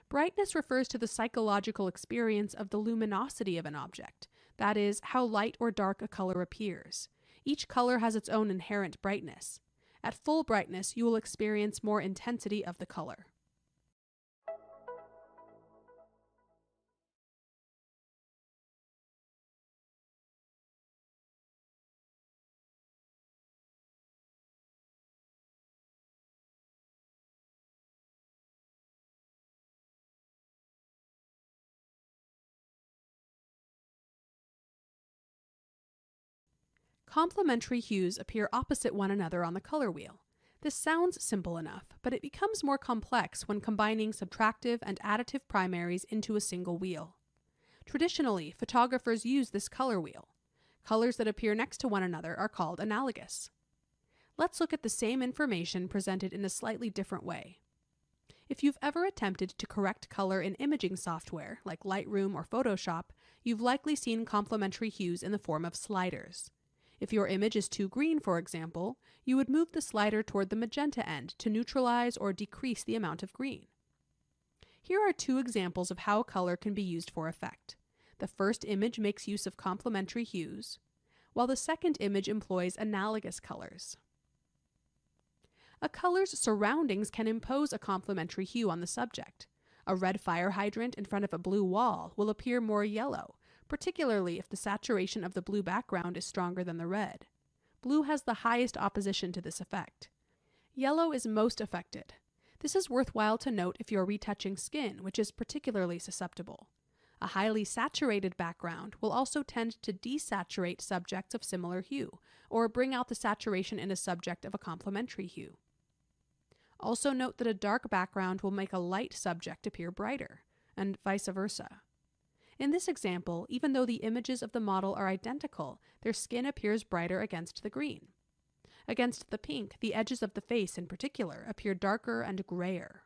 Brightness refers to the psychological experience of the luminosity of an object, that is, how light or dark a color appears. Each color has its own inherent brightness. At full brightness, you will experience more intensity of the color. Complementary hues appear opposite one another on the color wheel. This sounds simple enough, but it becomes more complex when combining subtractive and additive primaries into a single wheel. Traditionally, photographers use this color wheel. Colors that appear next to one another are called analogous. Let's look at the same information presented in a slightly different way. If you've ever attempted to correct color in imaging software, like Lightroom or Photoshop, you've likely seen complementary hues in the form of sliders. If your image is too green, for example, you would move the slider toward the magenta end to neutralize or decrease the amount of green. Here are 2 examples of how color can be used for effect. The first image makes use of complementary hues, while the second image employs analogous colors. A color's surroundings can impose a complementary hue on the subject. A red fire hydrant in front of a blue wall will appear more yellow, particularly if the saturation of the blue background is stronger than the red. Blue has the highest opposition to this effect. Yellow is most affected. This is worthwhile to note if you're retouching skin, which is particularly susceptible. A highly saturated background will also tend to desaturate subjects of similar hue, or bring out the saturation in a subject of a complementary hue. Also note that a dark background will make a light subject appear brighter, and vice versa. In this example, even though the images of the model are identical, their skin appears brighter against the green. Against the pink, the edges of the face in particular appear darker and grayer.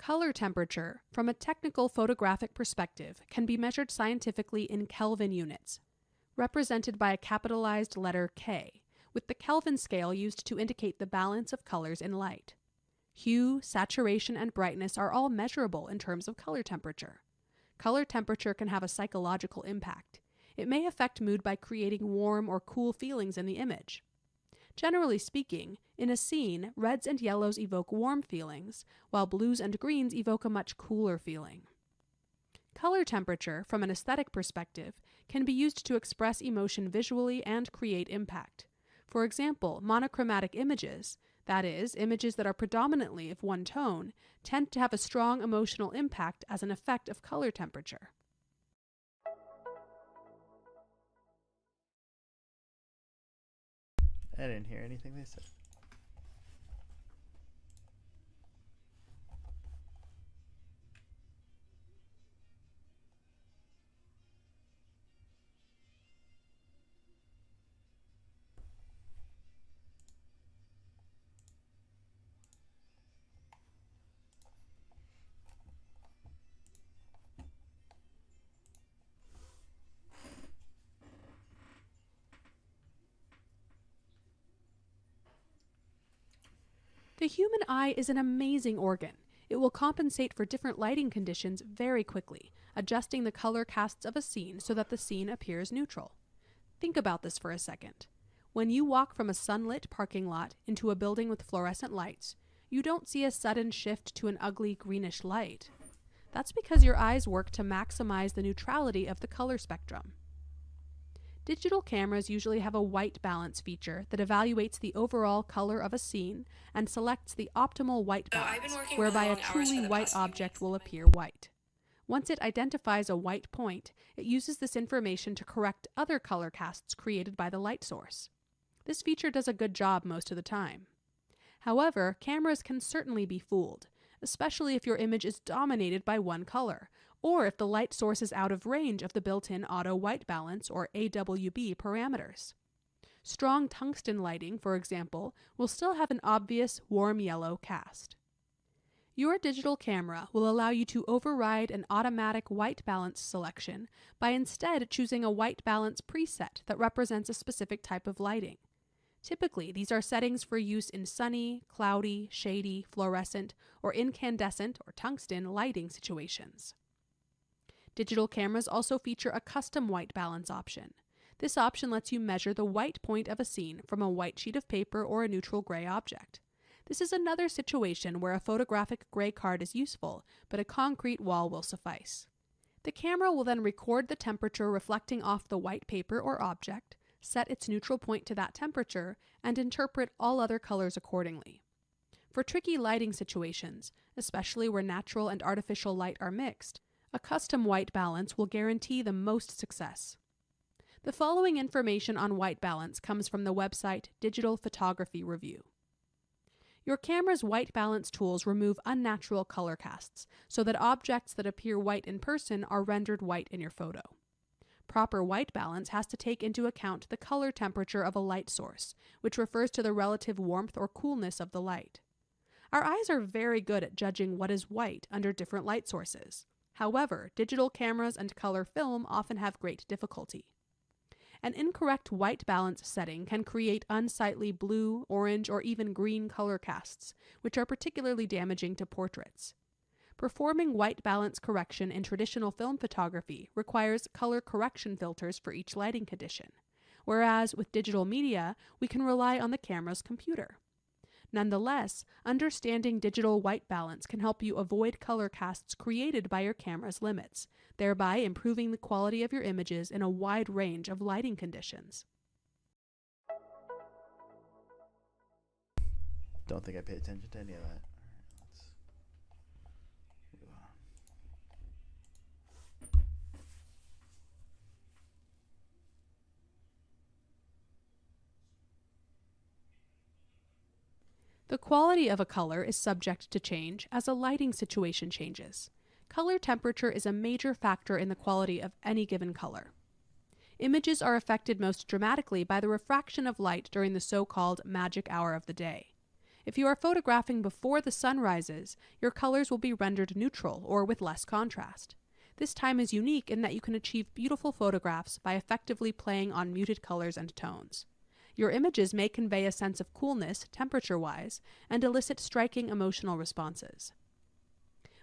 Color temperature, from a technical photographic perspective, can be measured scientifically in Kelvin units, represented by a capitalized letter K, with the Kelvin scale used to indicate the balance of colors in light. Hue, saturation, and brightness are all measurable in terms of color temperature. Color temperature can have a psychological impact. It may affect mood by creating warm or cool feelings in the image. Generally speaking, in a scene, reds and yellows evoke warm feelings, while blues and greens evoke a much cooler feeling. Color temperature, from an aesthetic perspective, can be used to express emotion visually and create impact. For example, monochromatic images, that is, images that are predominantly of one tone, tend to have a strong emotional impact as an effect of color temperature. I didn't hear anything they said. The human eye is an amazing organ. It will compensate for different lighting conditions very quickly, adjusting the color casts of a scene so that the scene appears neutral. Think about this for a second. When you walk from a sunlit parking lot into a building with fluorescent lights, you don't see a sudden shift to an ugly greenish light. That's because your eyes work to maximize the neutrality of the color spectrum. Digital cameras usually have a white balance feature that evaluates the overall color of a scene and selects the optimal white balance, whereby a truly white object will appear white. Once it identifies a white point, it uses this information to correct other color casts created by the light source. This feature does a good job most of the time. However, cameras can certainly be fooled, especially if your image is dominated by one color, or if the light source is out of range of the built-in auto white balance or AWB parameters. Strong tungsten lighting, for example, will still have an obvious warm yellow cast. Your digital camera will allow you to override an automatic white balance selection by instead choosing a white balance preset that represents a specific type of lighting. Typically, these are settings for use in sunny, cloudy, shady, fluorescent, or incandescent or tungsten lighting situations. Digital cameras also feature a custom white balance option. This option lets you measure the white point of a scene from a white sheet of paper or a neutral gray object. This is another situation where a photographic gray card is useful, but a concrete wall will suffice. The camera will then record the temperature reflecting off the white paper or object, set its neutral point to that temperature, and interpret all other colors accordingly. For tricky lighting situations, especially where natural and artificial light are mixed, a custom white balance will guarantee the most success. The following information on white balance comes from the website Digital Photography Review. Your camera's white balance tools remove unnatural color casts so that objects that appear white in person are rendered white in your photo. Proper white balance has to take into account the color temperature of a light source, which refers to the relative warmth or coolness of the light. Our eyes are very good at judging what is white under different light sources. However, digital cameras and color film often have great difficulty. An incorrect white balance setting can create unsightly blue, orange, or even green color casts, which are particularly damaging to portraits. Performing white balance correction in traditional film photography requires color correction filters for each lighting condition, whereas with digital media, we can rely on the camera's computer. Nonetheless, understanding digital white balance can help you avoid color casts created by your camera's limits, thereby improving the quality of your images in a wide range of lighting conditions. Don't think I paid attention to any of that. The quality of a color is subject to change as a lighting situation changes. Color temperature is a major factor in the quality of any given color. Images are affected most dramatically by the refraction of light during the so-called magic hour of the day. If you are photographing before the sun rises, your colors will be rendered neutral or with less contrast. This time is unique in that you can achieve beautiful photographs by effectively playing on muted colors and tones. Your images may convey a sense of coolness, temperature-wise, and elicit striking emotional responses.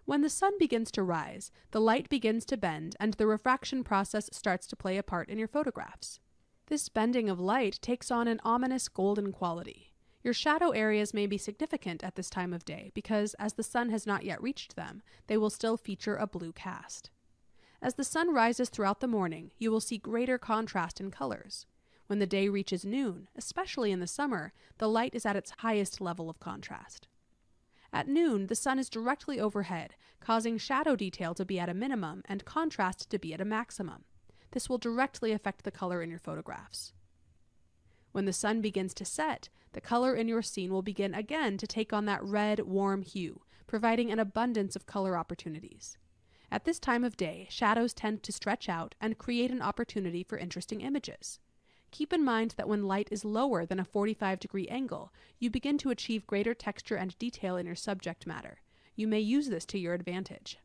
When the sun begins to rise, the light begins to bend and the refraction process starts to play a part in your photographs. This bending of light takes on an ominous golden quality. Your shadow areas may be significant at this time of day because, as the sun has not yet reached them, they will still feature a blue cast. As the sun rises throughout the morning, you will see greater contrast in colors. When the day reaches noon, especially in the summer, the light is at its highest level of contrast. At noon, the sun is directly overhead, causing shadow detail to be at a minimum and contrast to be at a maximum. This will directly affect the color in your photographs. When the sun begins to set, the color in your scene will begin again to take on that red, warm hue, providing an abundance of color opportunities. At this time of day, shadows tend to stretch out and create an opportunity for interesting images. Keep in mind that when light is lower than a 45-degree angle, you begin to achieve greater texture and detail in your subject matter. You may use this to your advantage.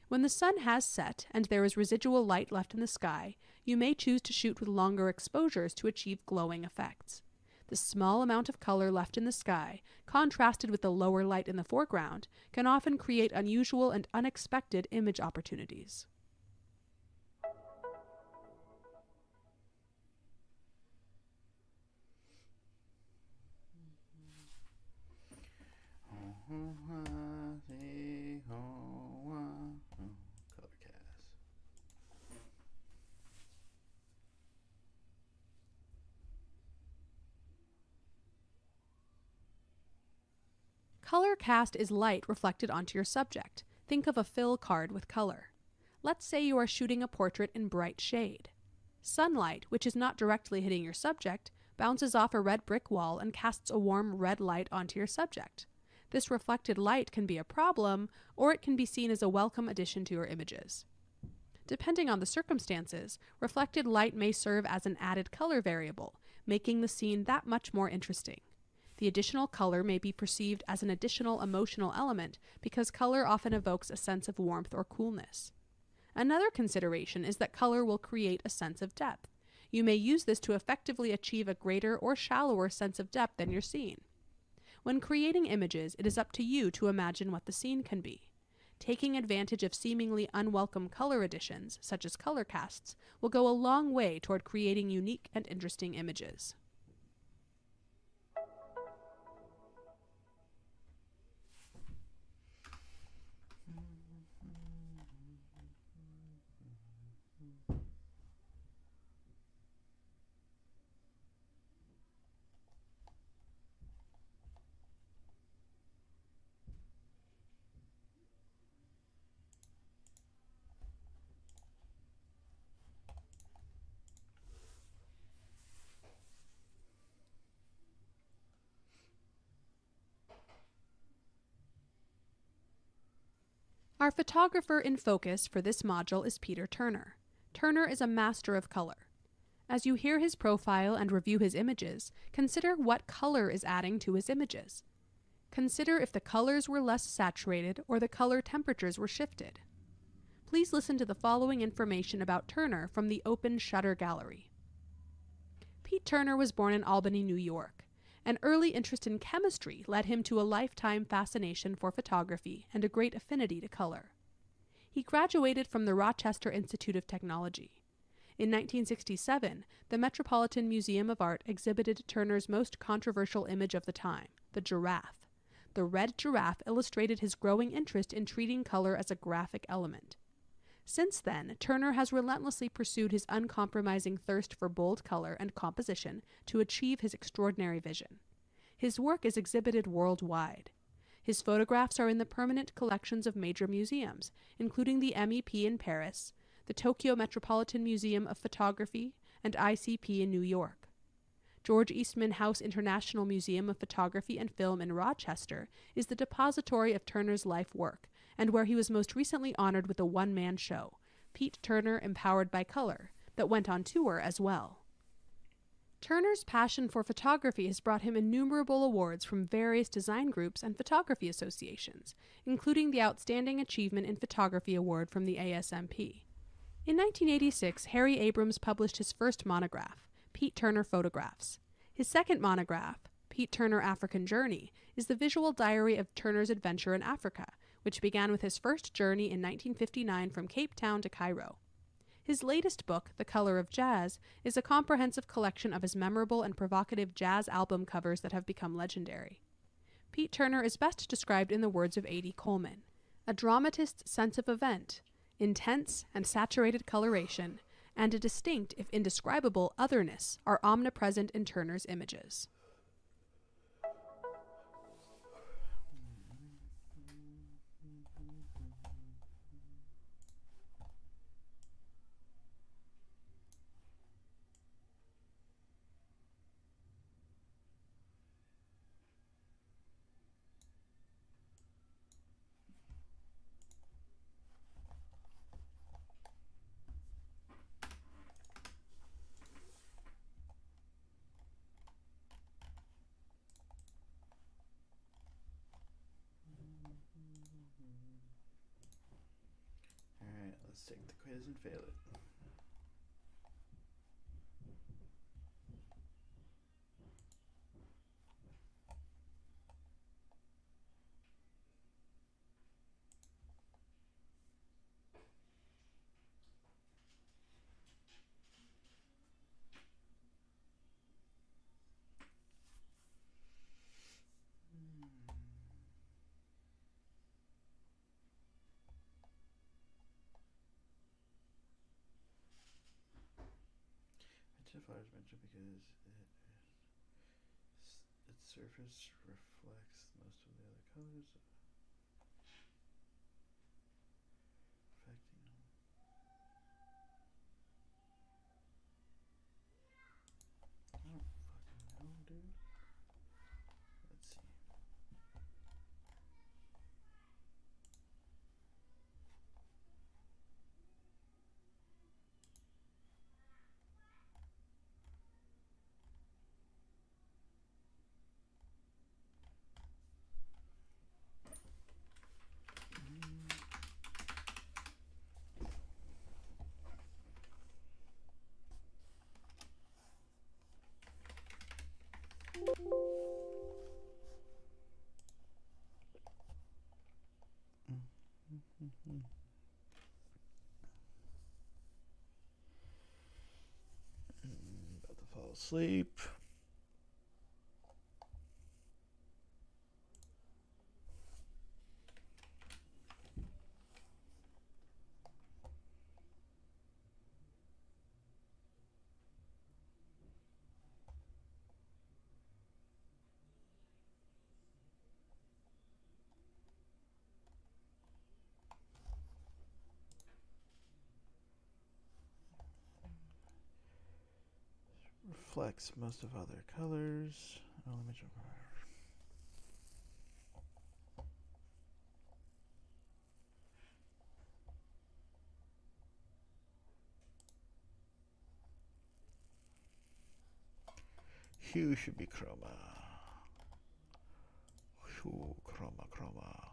When the sun has set and there is residual light left in the sky, you may choose to shoot with longer exposures to achieve glowing effects. The small amount of color left in the sky, contrasted with the lower light in the foreground, can often create unusual and unexpected image opportunities. Color cast. Color cast is light reflected onto your subject. Think of a fill card with color. Let's say you are shooting a portrait in bright shade. Sunlight, which is not directly hitting your subject, bounces off a red brick wall and casts a warm red light onto your subject. This reflected light can be a problem, or it can be seen as a welcome addition to your images. Depending on the circumstances, reflected light may serve as an added color variable, making the scene that much more interesting. The additional color may be perceived as an additional emotional element because color often evokes a sense of warmth or coolness. Another consideration is that color will create a sense of depth. You may use this to effectively achieve a greater or shallower sense of depth than your scene. When creating images, it is up to you to imagine what the scene can be. Taking advantage of seemingly unwelcome color additions, such as color casts, will go a long way toward creating unique and interesting images. Our photographer in focus for this module is Peter Turner. Turner is a master of color. As you hear his profile and review his images, consider what color is adding to his images. Consider if the colors were less saturated or the color temperatures were shifted. Please listen to the following information about Turner from the Open Shutter Gallery. Pete Turner was born in Albany, New York. An early interest in chemistry led him to a lifetime fascination for photography and a great affinity to color. He graduated from the Rochester Institute of Technology. In 1967, the Metropolitan Museum of Art exhibited Turner's most controversial image of the time, the giraffe. The red giraffe illustrated his growing interest in treating color as a graphic element. Since then, Turner has relentlessly pursued his uncompromising thirst for bold color and composition to achieve his extraordinary vision. His work is exhibited worldwide. His photographs are in the permanent collections of major museums, including the MEP in Paris, the Tokyo Metropolitan Museum of Photography, and ICP in New York. George Eastman House International Museum of Photography and Film in Rochester is the depository of Turner's life work, and where he was most recently honored with a one-man show, Pete Turner Empowered by Color, that went on tour as well. Turner's passion for photography has brought him innumerable awards from various design groups and photography associations, including the Outstanding Achievement in Photography Award from the ASMP. In 1986, Harry Abrams published his first monograph, Pete Turner Photographs. His second monograph, Pete Turner African Journey, is the visual diary of Turner's adventure in Africa, which began with his first journey in 1959 from Cape Town to Cairo. His latest book, The Color of Jazz, is a comprehensive collection of his memorable and provocative jazz album covers that have become legendary. Pete Turner is best described in the words of A.D. Coleman: a dramatist's sense of event, intense and saturated coloration, and a distinct, if indescribable, otherness are omnipresent in Turner's images. Alright, let's take the quiz and fail it. Flowers mentioned because its surface reflects most of the other colors, affecting them. I don't fucking know, dude. Let's see. About to fall asleep. Reflects most of other colors. Oh, let me jump over. Hue should be chroma. Hue, chroma, chroma.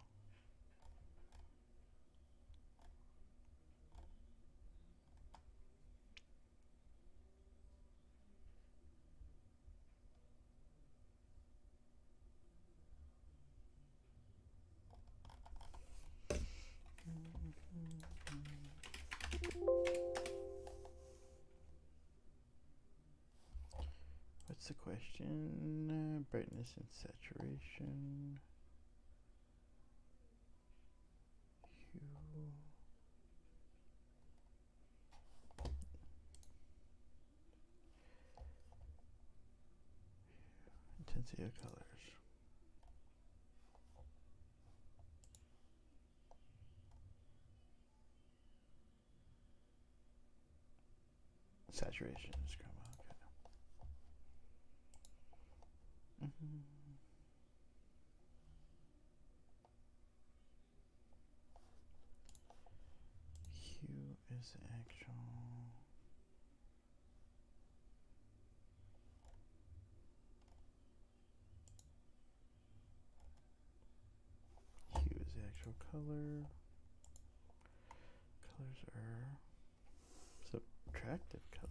What's the question? Brightness and saturation. Hue. Intensity of colors. Saturation is chroma. Okay. Hue is actual. actual color. Colors are subtractive color.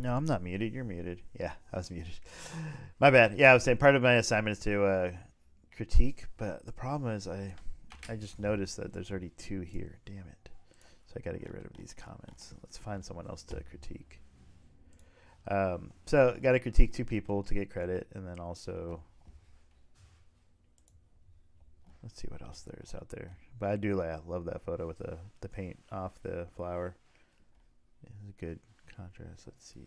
No, I'm not muted. You're muted. Yeah, I was muted. My bad. Yeah, I was saying part of my assignment is to critique, but the problem is I just noticed that there's already 2 here. Damn it. So I got to get rid of these comments. Let's find someone else to critique. So got to critique 2 people to get credit, and then also let's see what else there is out there. But I do love that photo with the paint off the flower. It's a good contrast. Let's see.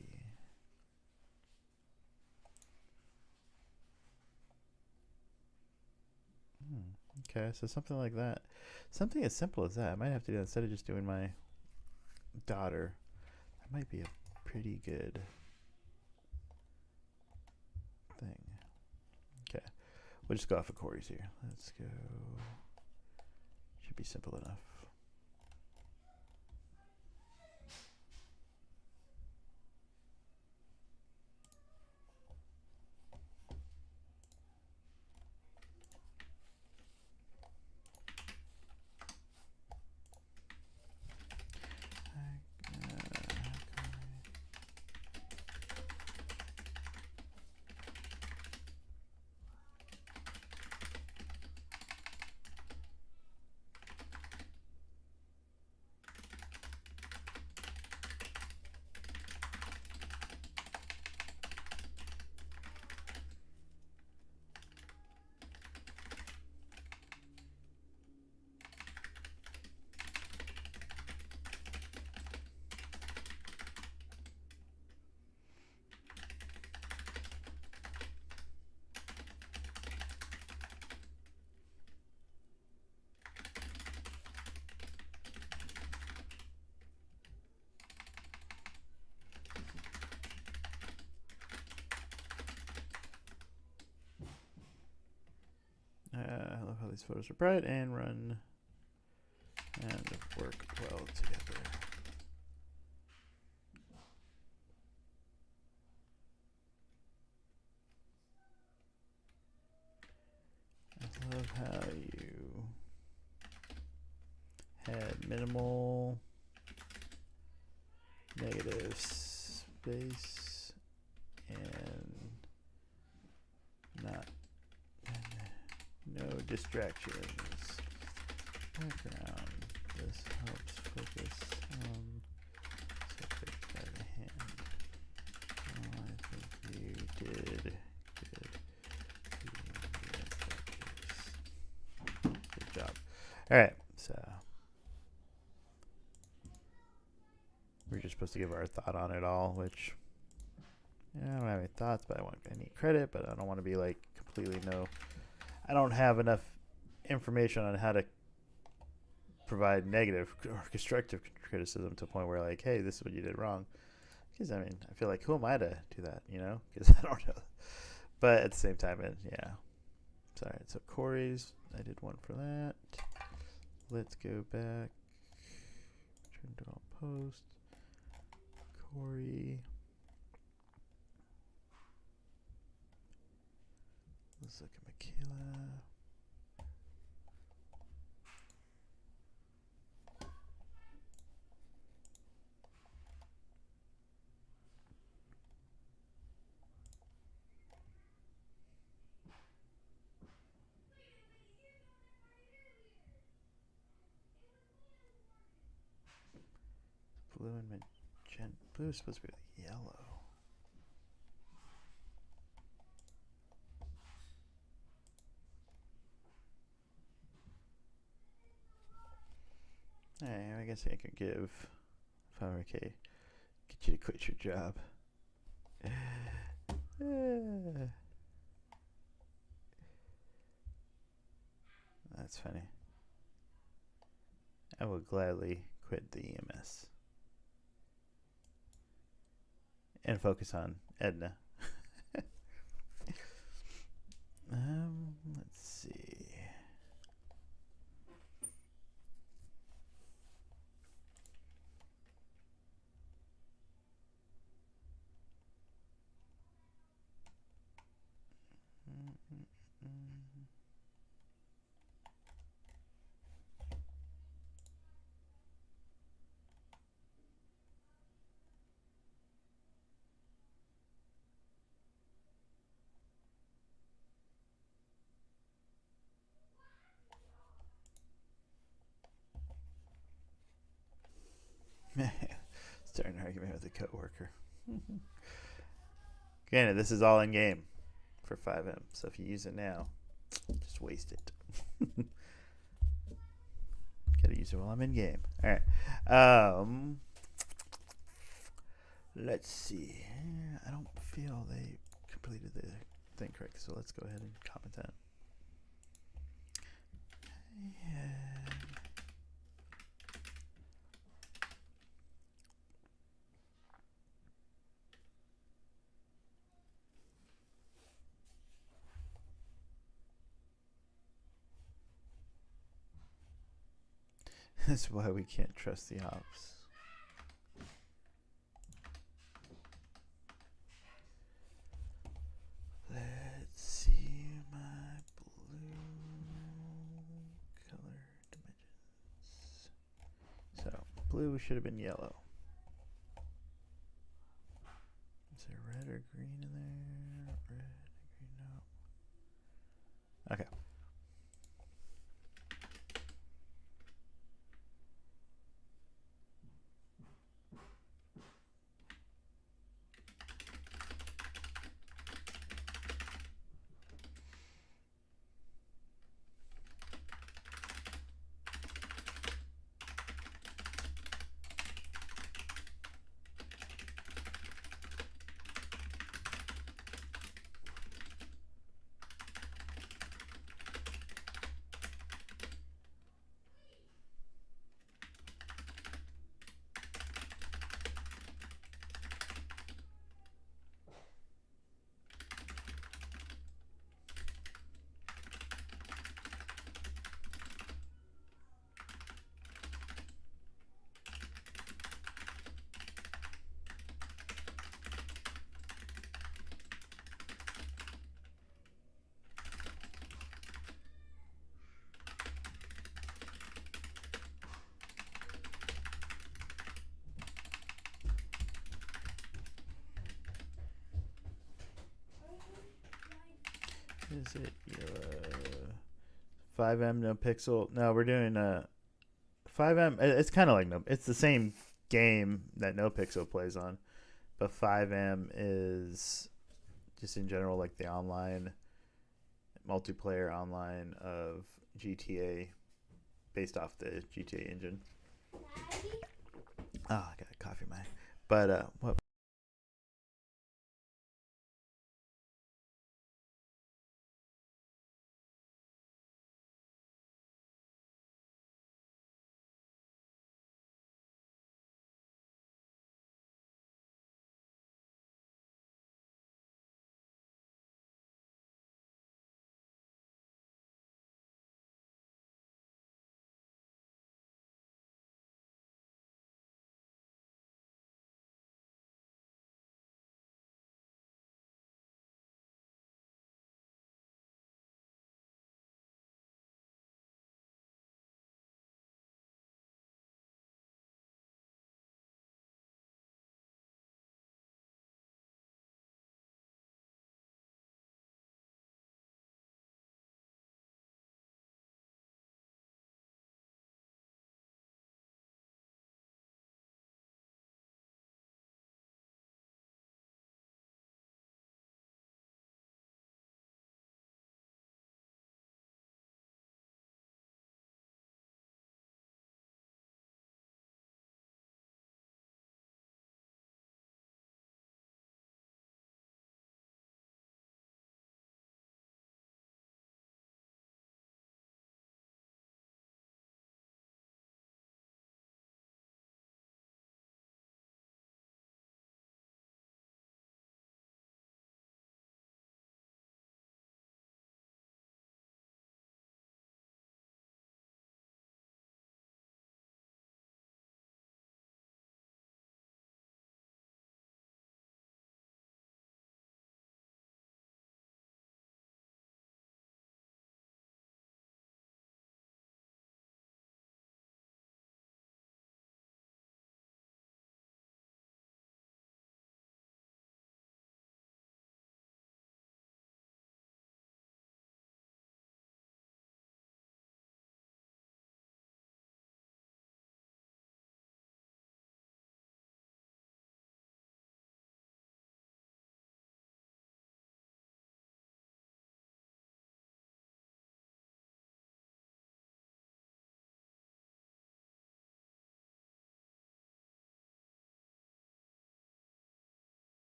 Okay, so something like that. Something as simple as that. I might have to do that instead of just doing my daughter. That might be a pretty good thing. Okay. We'll just go off of Corey's here. Let's go. Should be simple enough. I love how these photos are bright and run and work well together. I love how you had minimal negative space and not no distractions. Background. This helps focus on subject by the hand. Oh, I think you did good. Good job. All right, so we're just supposed to give our thought on it all, which I don't have any thoughts, but I need credit, but I don't want to be like completely no. I don't have enough information on how to provide negative or constructive criticism to a point where like, hey, this is what you did wrong. Because I mean, I feel like who am I to do that, you know? Because I don't know. But at the same time, yeah. Sorry. So Corey's, I did one for that. Let's go back. Turn to all post. Corey. Let's look at Michaela. Blue and magenta. Blue is supposed to be with yellow. Hey, I guess I could give 500K. Get you to quit your job. That's funny. I will gladly quit the EMS and focus on Edna. Let's see. Start an argument with a coworker. Granted, this is all in game for FiveM, so if you use it now, just waste it. Gotta use it while I'm in game. All right. Let's see. I don't feel they completed the thing correct, so let's go ahead and comment that. Yeah. That's why we can't trust the ops. Let's see my blue color dimensions. So blue should have been yellow. Is there red or green in there? Red, green, no. Okay. Is it FiveM no pixel? No, we're doing FiveM. It's kind of like no. It's the same game that No Pixel plays on, but FiveM is just in general like the online multiplayer online of GTA, based off the GTA engine. Oh, I got a coffee in my. But what?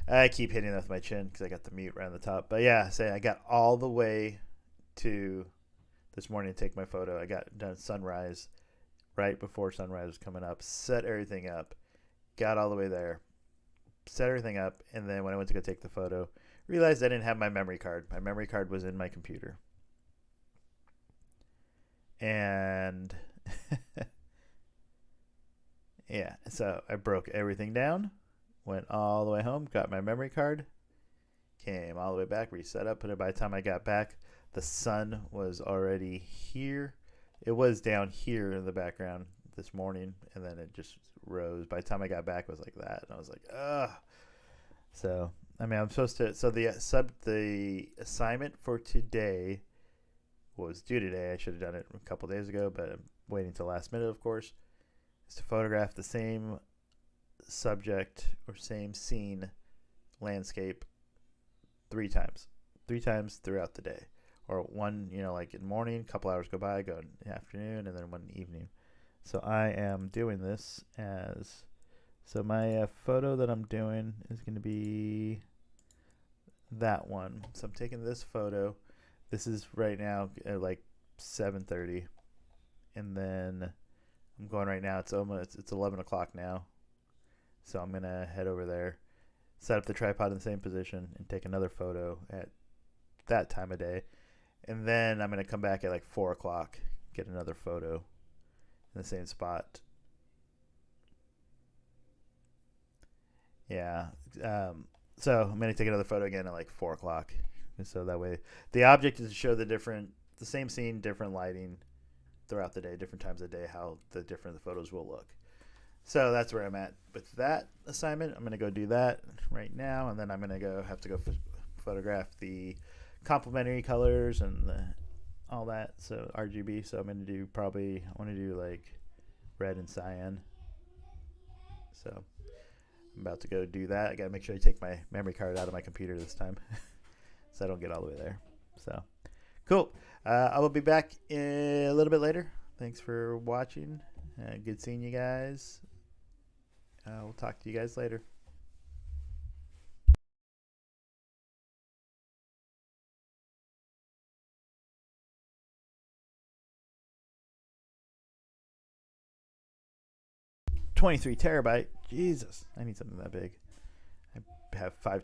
I keep hitting that with my chin because I got the mute right on the top. But yeah, say I got all the way to this morning to take my photo. I got done sunrise right before sunrise was coming up, set everything up, got all the way there, set everything up, and then when I went to go take the photo, realized I didn't have my memory card. My memory card was in my computer. And yeah, so I broke everything down, went all the way home, got my memory card, came all the way back, reset up, put it. By the time I got back, the sun was already here. It was down here in the background this morning, and then it just rose. By the time I got back, it was like that, and I was like, ugh. So, I mean, I'm supposed to. So the assignment for today was due today. I should have done it a couple days ago, but I'm waiting till last minute, of course. Is to photograph the same subject or same scene, landscape, 3 times throughout the day, or one, like in the morning, a couple hours go by, go in the afternoon, and then one evening. So I am doing this so my photo that I'm doing is going to be that one. So I'm taking this photo. This is right now at like 7:30, and then I'm going right now. It's 11 o'clock now, so I'm gonna head over there, set up the tripod in the same position, and take another photo at that time of day, and then I'm gonna come back at like 4 o'clock, get another photo in the same spot. Yeah. So I'm gonna take another photo again at like 4 o'clock, and so that way the object is to show the same scene, different lighting throughout the day, different times of the day, how the different photos will look. So that's where I'm at with that assignment. I'm going to go do that right now, and then I'm going to have to go photograph the complementary colors and all that, so RGB. So I'm going to do I want to do like red and cyan. So I'm about to go do that. I got to make sure I take my memory card out of my computer this time so I don't get all the way there. So cool. I will be back a little bit later. Thanks for watching. Good seeing you guys. We'll talk to you guys later. $23 terabyte. Jesus, I need something that big. I have 5